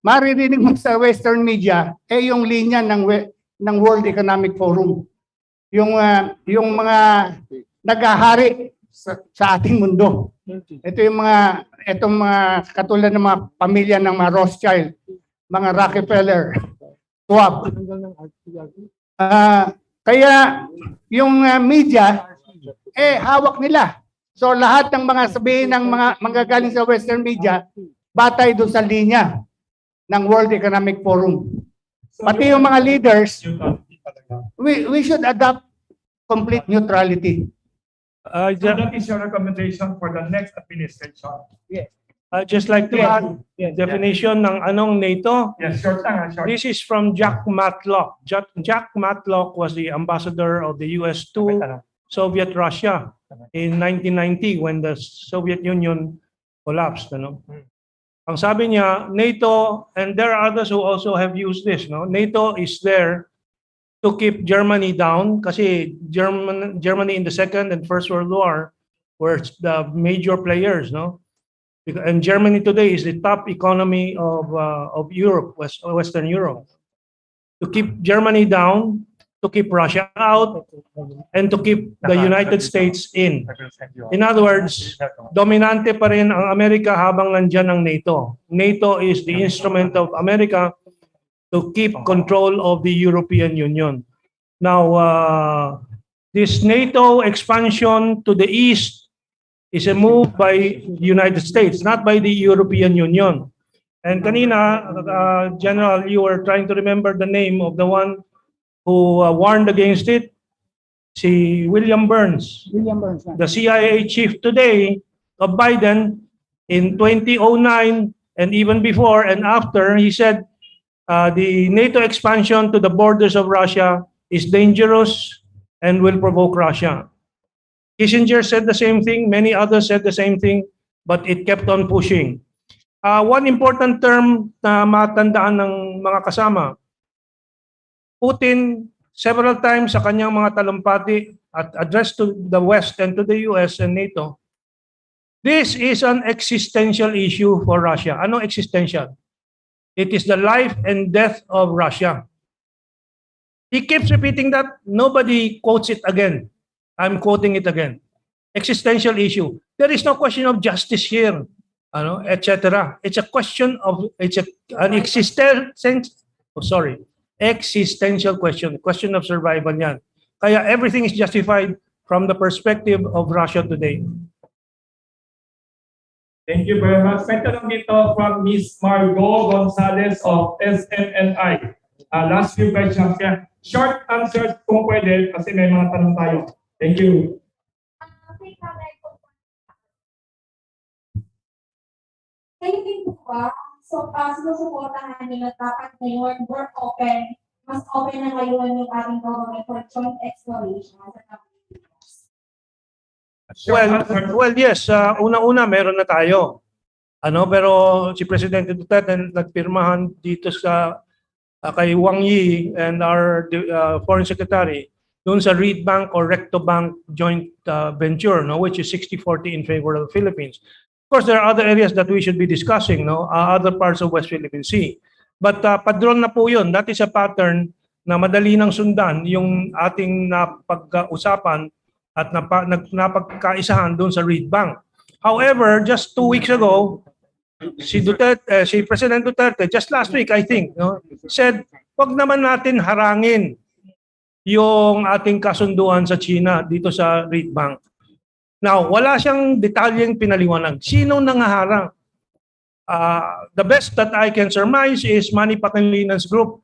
maririnig mo sa Western media yung linya ng World Economic Forum. Yung mga naghahari sa ating mundo. Itong mga katulad ng mga pamilya ng mga Rothschild, mga Rockefeller, Schwab. Kaya yung media hawak nila. So lahat ng mga sabihin ng mga manggagaling sa Western media batay doon sa linya ng World Economic Forum. Pati yung mga leaders, we should adopt complete neutrality. So that is your recommendation for the next administration? Yes. Just like to add definition ng anong NATO. Yes, short lang. Short. This is from Jack Matlock. Jack Matlock was the ambassador of the US to Soviet Russia in 1990 when the Soviet Union collapsed. Ang sabi niya, NATO, and there are others who also have used this, NATO is there to keep Germany down kasi Germany in the Second and First World War were the major players, and Germany today is the top economy of Europe, Western Europe. To keep Germany down to keep Russia out and to keep the United States in. In other words, dominante pa rin ang Amerika habang nandyan ang NATO. NATO is the instrument of America to keep control of the European Union. Now, this NATO expansion to the east is a move by the United States, not by the European Union. And kanina, General, you were trying to remember the name of the one who warned against it, si William Burns, William Burns. the CIA chief today of Biden in 2009 and even before and after, he said the NATO expansion to the borders of Russia is dangerous and will provoke Russia. Kissinger said the same thing, many others said the same thing, but it kept on pushing. One important term na matandaan ng mga kasama, Putin several times sa kanyang mga talumpati at addressed to the West and to the US and NATO, this is an existential issue for Russia. Ano existential? It is the life and death of Russia. He keeps repeating that. Nobody quotes it again. I'm quoting it again. Existential issue. There is no question of justice here, etc. It's a question of, an existential question of survival yan. Kaya everything is justified from the perspective of Russia today. Thank you very much. May tanong dito from Ms. Margot Gonzalez of SMNI. Last few questions. Yeah. Short answers kung pwede kasi may mga tanong tayo. Thank you. Kayo din po ba? So, sinusuportahan nyo na dapat ngayon more open, mas open na ngayon yung ating government for joint exploration sa Pilipinas. Well, yes. Una-una, meron na tayo. Pero si Presidente Duterte nagpirmahan dito sa kay Wang Yi and our Foreign Secretary doon sa Reed Bank or Recto Bank joint venture, which is 60-40 in favor of the Philippines. Of course, there are other areas that we should be discussing, other parts of West Philippine Sea. But padron na po yun. That is a pattern na madali nang sundan yung ating napag-usapan at napagkaisahan doon sa Reed Bank. However, just 2 weeks ago, si President Duterte, just last week I think, said, wag naman natin harangin yung ating kasunduan sa China dito sa Reed Bank. Now, wala siyang detalyeng pinaliwanag. Sino nangaharang? The best that I can surmise is Manny Pangilinan Group.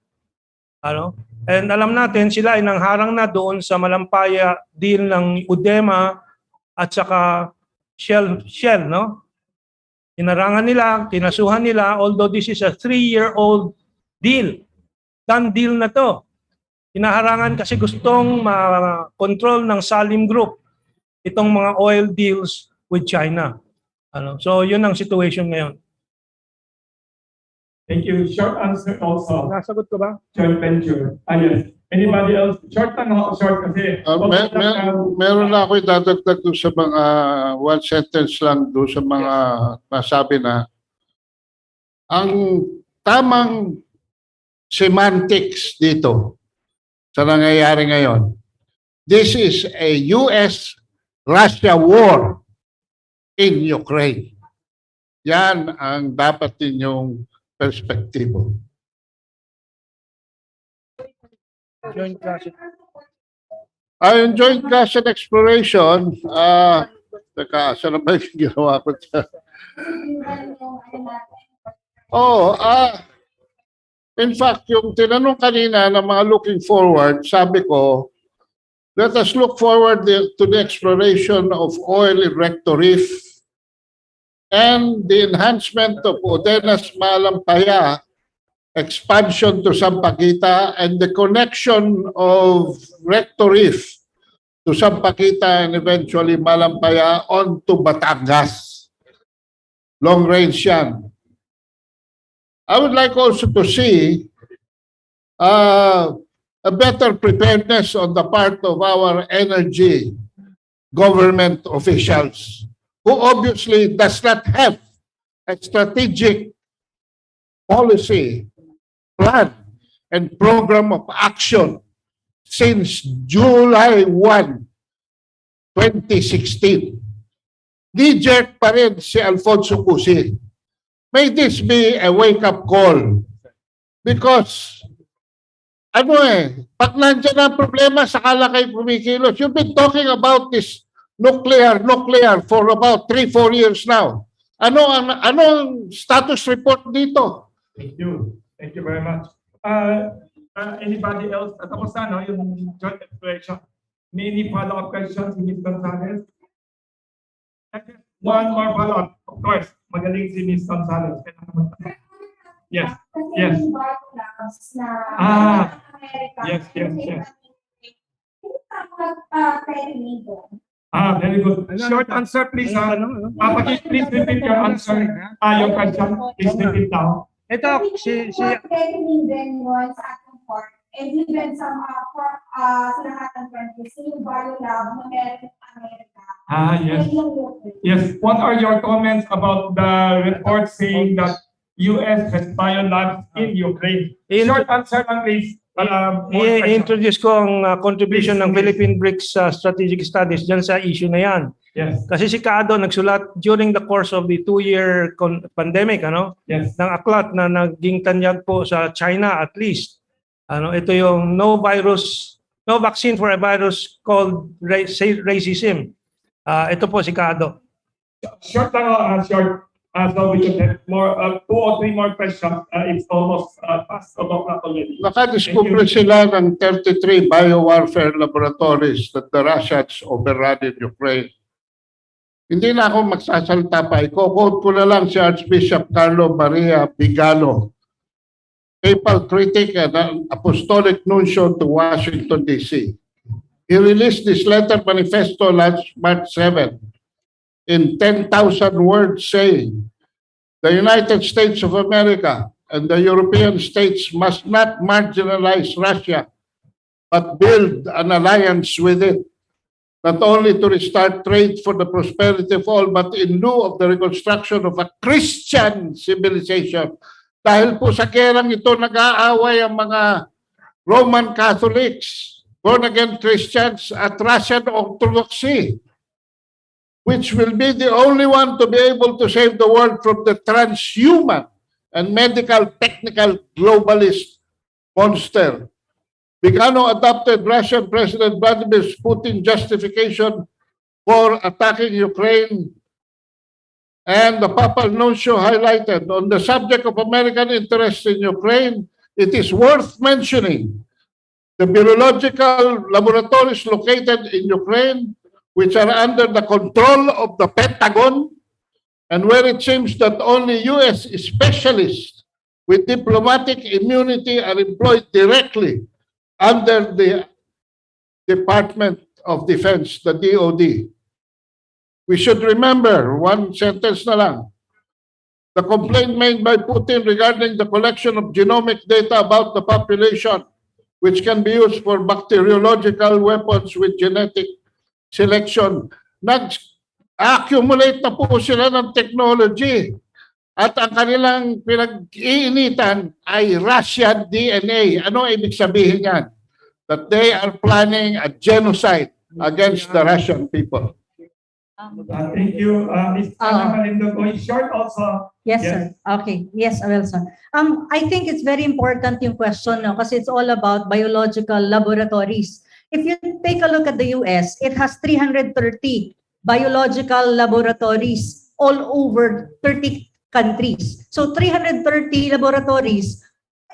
And alam natin, sila ay nangharang na doon sa malampaya deal ng Udema at saka Shell, Inarangan nila, kinasuhan nila, although this is a 3-year-old deal. Done deal na to. Inaharangan kasi gustong ma-control ng Salim Group itong mga oil deals with China. So yun ang situation ngayon. Thank you. Short answer also. Nasagot ko ba? Joint venture. Yes. Anybody else? Short kasi. Meron na ako idadagdag doon sa mga one sentence lang doon sa mga nasabi na ang tamang semantics dito sa nangyayari ngayon. This is a US-Russia war in Ukraine. Yan ang dapat ninyong perspektibo. Joint Russian. Yung joint Russian exploration, teka, saan na ba yung ginawa ko dyan? In fact, yung tinanong kanina ng mga looking forward, sabi ko, let us look forward to the exploration of oil in Recto Reef and the enhancement of Udenas Malampaya expansion to Sampaguita and the connection of Recto Reef to Sampaguita and eventually Malampaya on to Batangas. Long range yan. I would like also to see a better preparedness on the part of our energy government officials who obviously does not have a strategic policy, plan, and program of action since July 1, 2016. Knee-jerk pa rin si Alfonso Cusi. May this be a wake-up call? Because, pag nandiyan ang problema, sakala kayo kumikilos. You've been talking about this nuclear for about 3-4 years now. Ano ang status report dito? Thank you. Thank you very much. Anybody else? Tapos na, no? Yung joint exploration. Any follow-up questions, Ms. Gonzalez? One more follow-up. Of course, magaling si Ms. Gonzalez. Yes. Yes. Yes. Very good. Short answer, please. Please repeat your answer. Your question. Please repeat now. Ito, si and even some sa lahat ng countries, yung biolab na meron ng Amerika. Yes. Yes. What are your comments about the report saying that US has biolabs in Ukraine? Short answer lang, please. I-introduce ko ang contribution ng Philippine BRICS Strategic Studies dyan sa issue na yan. Yes. Kasi si Kaado nagsulat during the course of the 2-year pandemic, Yes. ng aklat na naging tanyag po sa China at least. Ito yung no vaccine for a virus called racism. Ito po si Kaado. Short lang, short. So we can have more, 2 or 3 more questions. It's almost past o'clock already. Nakadiscover sila ng 33 biowarfare laboratories that the Russians overran in Ukraine. Hindi na ako magsasalita pa. I-quote ko na lang si Archbishop Carlo Maria Bigalo, papal critic and apostolic nuncio to Washington, D.C. He released this letter manifesto last March 7 in 10,000 words saying, the United States of America and the European states must not marginalize Russia, but build an alliance with it, not only to restart trade for the prosperity of all, but in lieu of the reconstruction of a Christian civilization. Dahil po sa gerang ito, nag-aaway ang mga Roman Catholics, born-again Christians at Russian Orthodoxy, which will be the only one to be able to save the world from the transhuman and medical technical globalist monster. Bigano adopted Russian President Vladimir Putin's justification for attacking Ukraine, and the Papal Nuncio highlighted on the subject of American interests in Ukraine, it is worth mentioning the virological laboratories located in Ukraine, which are under the control of the Pentagon, and where it seems that only U.S. specialists with diplomatic immunity are employed directly under the Department of Defense, the DOD. We should remember, one sentence na lang, the complaint made by Putin regarding the collection of genomic data about the population, which can be used for bacteriological weapons with genetic selection. Nag-accumulate na po sila ng technology at ang kanilang pinag-iinitan ay Russian DNA. Ano ibig sabihin yan? That they are planning a genocide against the Russian people. Thank you, Ms. Ana Malindo. Short also. Yes, sir. Okay. Yes, Wilson. I think it's very important yung question, no, kasi it's all about biological laboratories. If you take a look at the US, it has 330 biological laboratories all over 30 countries. So 330 laboratories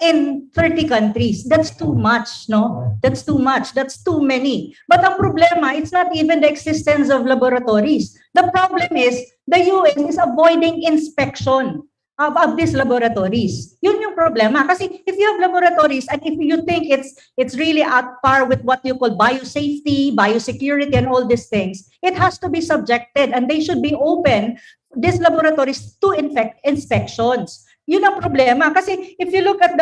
in 30 countries. That's too much, no? That's too much. That's too many. But ang problema, it's not even the existence of laboratories. The problem is the US is avoiding inspection of these laboratories. Yun yung problema. Kasi if you have laboratories and if you think it's really at par with what you call biosafety, biosecurity, and all these things, it has to be subjected and they should be open, these laboratories, to inspections. Yun ang problema. Kasi if you look at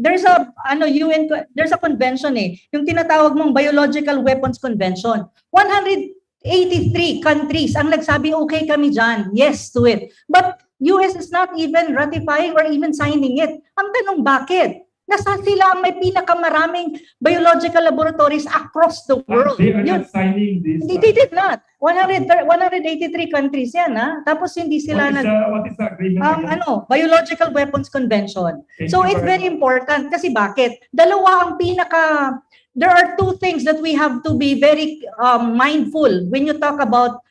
there's a convention yung tinatawag mong Biological Weapons Convention. 183 countries ang nagsabi, okay kami dyan, yes to it. But US is not even ratifying or even signing it. Ang tanong, bakit? Nasa sila ang may pinakamaraming biological laboratories across the world. They are Yun. not signing this. They did not. 183 countries yan, ha? Tapos hindi sila What is the agreement? again? Biological Weapons Convention. Thank So you it's very very important kasi bakit? Dalawa ang there are two things that we have to be very mindful when you talk about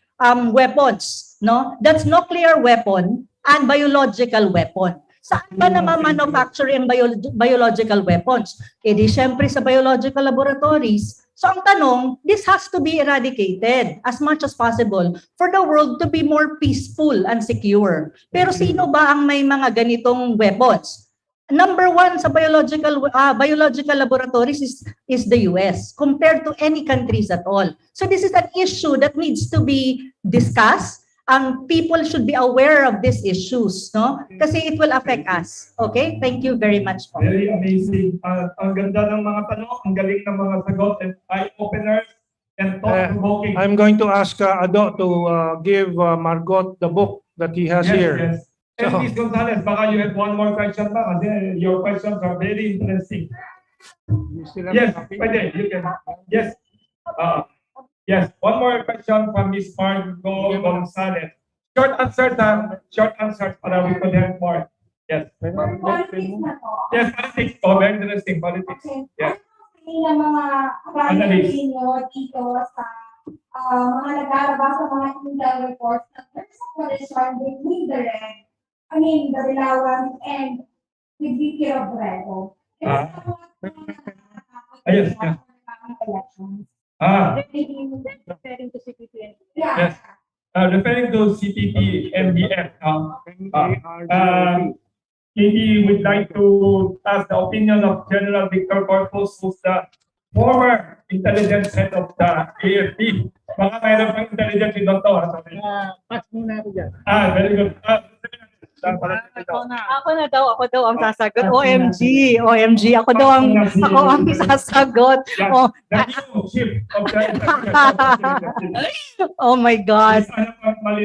weapons, no? That's nuclear weapon and biological weapon. Saan ba manufacture ang biological weapons? Eh di syempre sa biological laboratories. So ang tanong, this has to be eradicated as much as possible for the world to be more peaceful and secure. Pero sino ba ang may mga ganitong weapons? Number one sa biological laboratories is the US compared to any countries at all. So this is an issue that needs to be discussed. People should be aware of these issues, no? Kasi it will affect us. Okay? Thank you very much po. Very amazing. Ang ganda ng mga tanong, ang galing ng mga sagot, and eye-openers and thought-provoking. I'm going to ask Ado to give Margot the book that he has here. Yes. And So- Ms. Gonzalez, baka you have one more question ba? Kasi your questions are very interesting. Yes, pwede. You can. Yes. Yes, one more question from Ms. Margot Gonzalez. Short answers para we could have more. Yes. Politics na po. Yes, politics. Oh, very interesting. Politics. Okay. Yes. Ano ng mga Analyst. analyst ninyo dito sa mga nag-aarabas sa mga intel reports na there's a collision between the Relawan and the VP of Redo. Yes. Elections. Referring to CPP. Yeah. Yes. Referring to CPP MDF, maybe we'd like to ask the opinion of General Victor Corpus, who's the former intelligence head of the AFP. Baka mayroon pang intelligence yung doktor. Pass muna ako dyan. Very good. Ako daw ang sasagot. OMG, ako daw ang sasagot. Oh, The new chief of the intelligence. oh my God.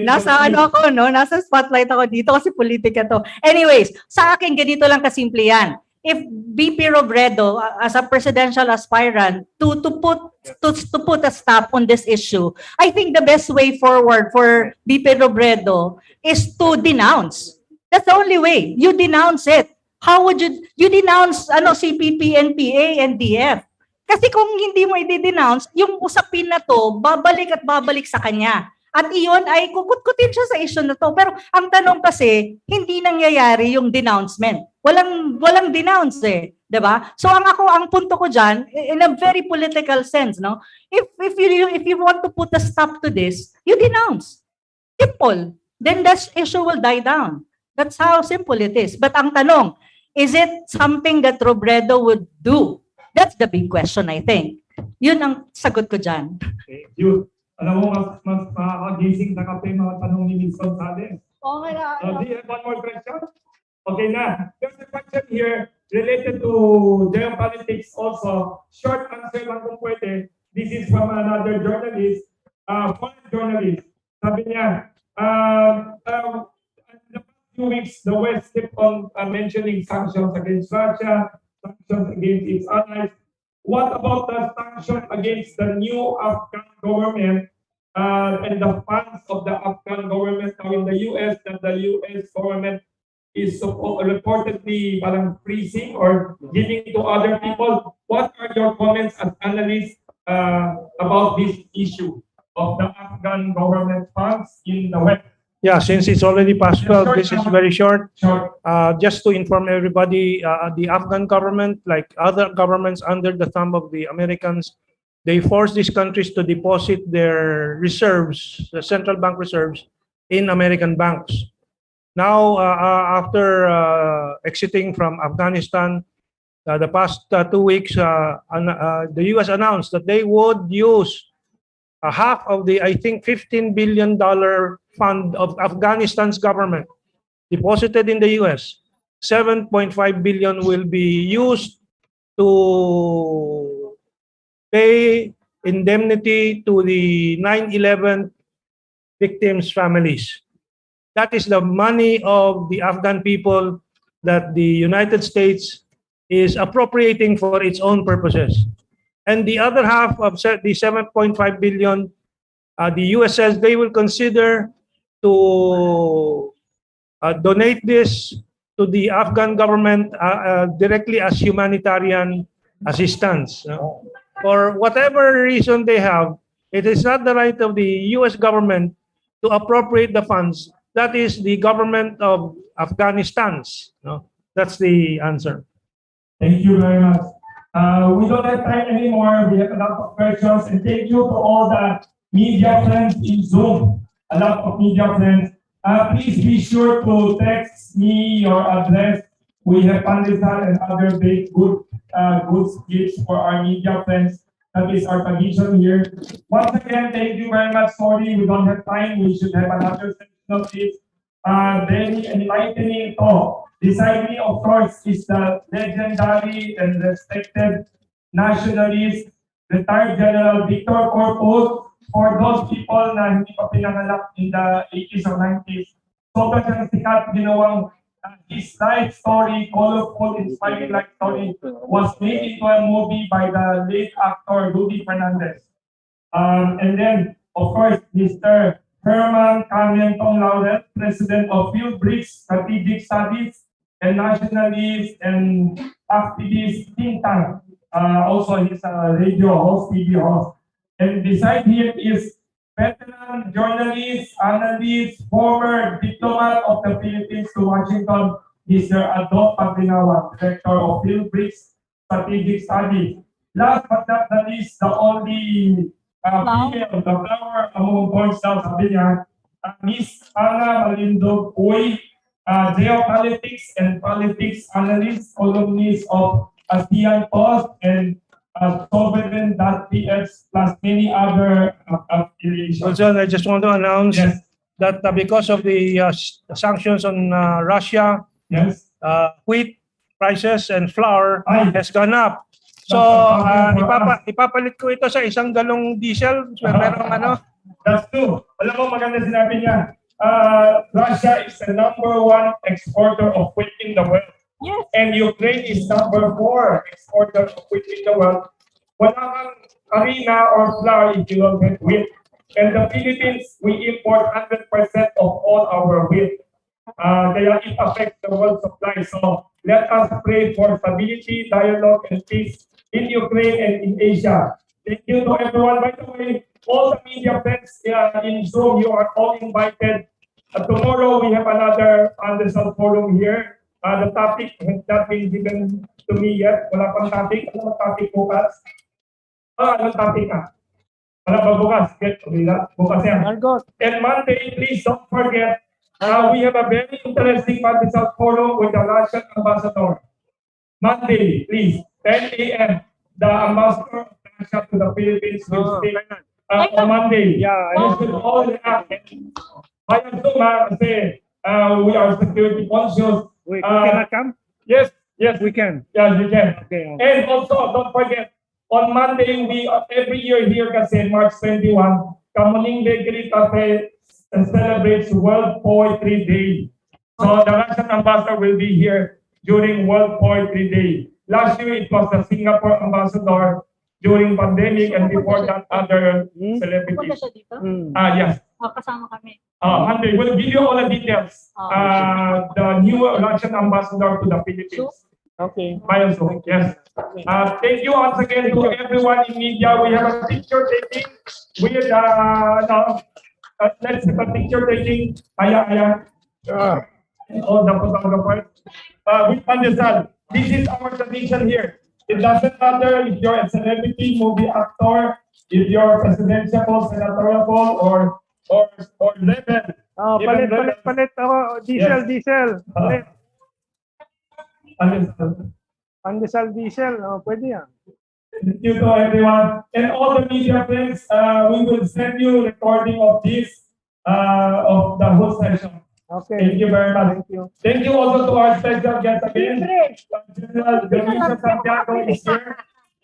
Nasa ako, no? Nasa spotlight ako dito kasi politika to. Anyways, sa akin ganito lang kasimple yan. If VP Robredo, as a presidential aspirant, to put a stop on this issue, I think the best way forward for VP Robredo is to denounce. That's the only way. You denounce it. How would you denounce CPP, NPA, and DF? Kasi kung hindi mo i-denounce, yung usapin na to, babalik at babalik sa kanya. At iyon ay kukutkutin siya sa issue na to. Pero ang tanong kasi, hindi nangyayari yung denouncement. Walang denounce eh, 'di ba? So ang punto ko diyan in a very political sense, no? If you want to put a stop to this, you denounce. Simple. Then that issue will die down. That's how simple it is. But ang tanong, is it something that Robredo would do? That's the big question, I think. Yun ang sagot ko diyan. You, alam mo, mas makakagising na kape mga tanong ni Ms. Gonzalez. Okay na. Do you have one more question? Okay na. There's a question here related to geopolitics also. Short answer lang kung pwede. This is from another journalist, foreign journalist. Sabi niya, in the past few weeks, the West kept on mentioning sanctions against Russia, sanctions against its allies. What about the sanctions against the new Afghan government and the funds of the Afghan government now in the US, that the US government is reportedly parang freezing or giving to other people? What are your comments as analysts about this issue of the Afghan government funds in the West? Yeah, since it's already past 12, this is very short. Sure. Just to inform everybody, the Afghan government, like other governments under the thumb of the Americans, they force these countries to deposit their reserves, the central bank reserves, in American banks. Now, after exiting from Afghanistan, the past 2 weeks, the U.S. announced that they would use half of the, I think, $15 billion fund of Afghanistan's government deposited in the U.S. 7.5 billion will be used to pay indemnity to the 9/11 victims' families. That is the money of the Afghan people that the United States is appropriating for its own purposes. And the other half of the 7.5 billion, the US says they will consider to donate this to the Afghan government directly as humanitarian assistance. For whatever reason they have, it is not the right of the US government to appropriate the funds. That is the government of Afghanistan's. No? That's the answer. Thank you very much. We don't have time anymore. We have a lot of questions. And thank you to all the media friends in Zoom. A lot of media friends. Please be sure to text me your address. We have pandesal and other big good gifts for our media friends. That is our tradition here. Once again, thank you very much. Sorry, we don't have time. We should have another section of this. Very enlightening talk. Beside me, of course, is the legendary and respected nationalist, retired General Victor Corpus. For those people na hindi pa pinanganak in the 80s or 90s, sobrang siyang sikat, ginawang his life story, colorful, inspiring life story, was made into a movie by the late actor Rudy Fernandez. And then, of course, Mr. Herman Camientong Laurel, President of Philbrick's Strategic Studies and Nationalist and Activist think tank. Also, he's a radio host, TV host. And beside him is veteran journalist, analyst, former diplomat of the Philippines to Washington, Mr. Adolf Paglinawan, Director of Philbrick's Strategic Studies. Last but not the least, the only female, the flower among boys now, sabi niya, Miss Ana Malindog Uy, geopolitics and politics analyst, columnist of ASEAN Post and Sovereign.ph plus many other affiliations. Also, I just want to announce Yes. that because of the sanctions on Russia, Yes. wheat prices and flour Ay. has gone up. So, ipapalit ko ito sa isang galong diesel. Merong ano? That's true. Alam mo, maganda sinabi niya. Russia is the #1 exporter of wheat in the world. Yes. And Ukraine is #4 exporter of wheat in the world. Wala kang harina or flour if you don't get wheat. And the Philippines, we import 100% of all our wheat. Kaya it affects the world supply. So let us pray for stability, dialogue, and peace in Ukraine and in Asia. Thank you to everyone. By the way, all the media friends in Zoom, you are all invited. Tomorrow we have another Anderson Forum here. The topic has not been given to me yet. Wala pang topic. Ano ang topic bukas? Anong topic ka? Wala ba bukas? Bukas yan. And Monday, please don't forget, we have a very interesting Pandesal Forum with the Russian ambassador. Monday, please, 10 a.m. The ambassador of Russia to the Philippines will speak on Monday. Yeah, You should all react. I assume kasi we are security conscious. we cannot come? Yes, yes, We can. yeah, you can. Okay. And also, don't forget, on Monday, we every year here kasi March 21, Kamuning Bakery Cafe celebrates World Poetry Day. So the Russian ambassador will be here during World Poetry Day. Last year, it was the Singapore ambassador during pandemic and before that, other Punta celebrities. siya dito? Yes. Kasama kami. Monday, we'll give you all the details. The new Russian ambassador to the Philippines. Okay. Milestone, yes. Thank you once again to everyone in media. We have a picture taking with, let's have a picture taking. All the photographers. With Pandesal. This is our tradition here. It doesn't matter if you're a celebrity, movie actor, if you're presidential, senatorial, or level. Palit ako. Diesel, Yes. diesel. Palit. Pandesal. Pandesal diesel. Pwede yan. Thank you to everyone. And all the media friends, we will send you recording of this, of the whole session. Okay. Thank you very much. Thank you. Thank you also to our special guest again. General Dionisio Santiago is here.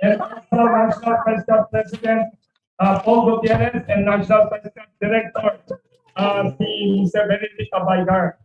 And also National President President Paul Gutierrez and National President Director si Mr. Benedict Abaygar.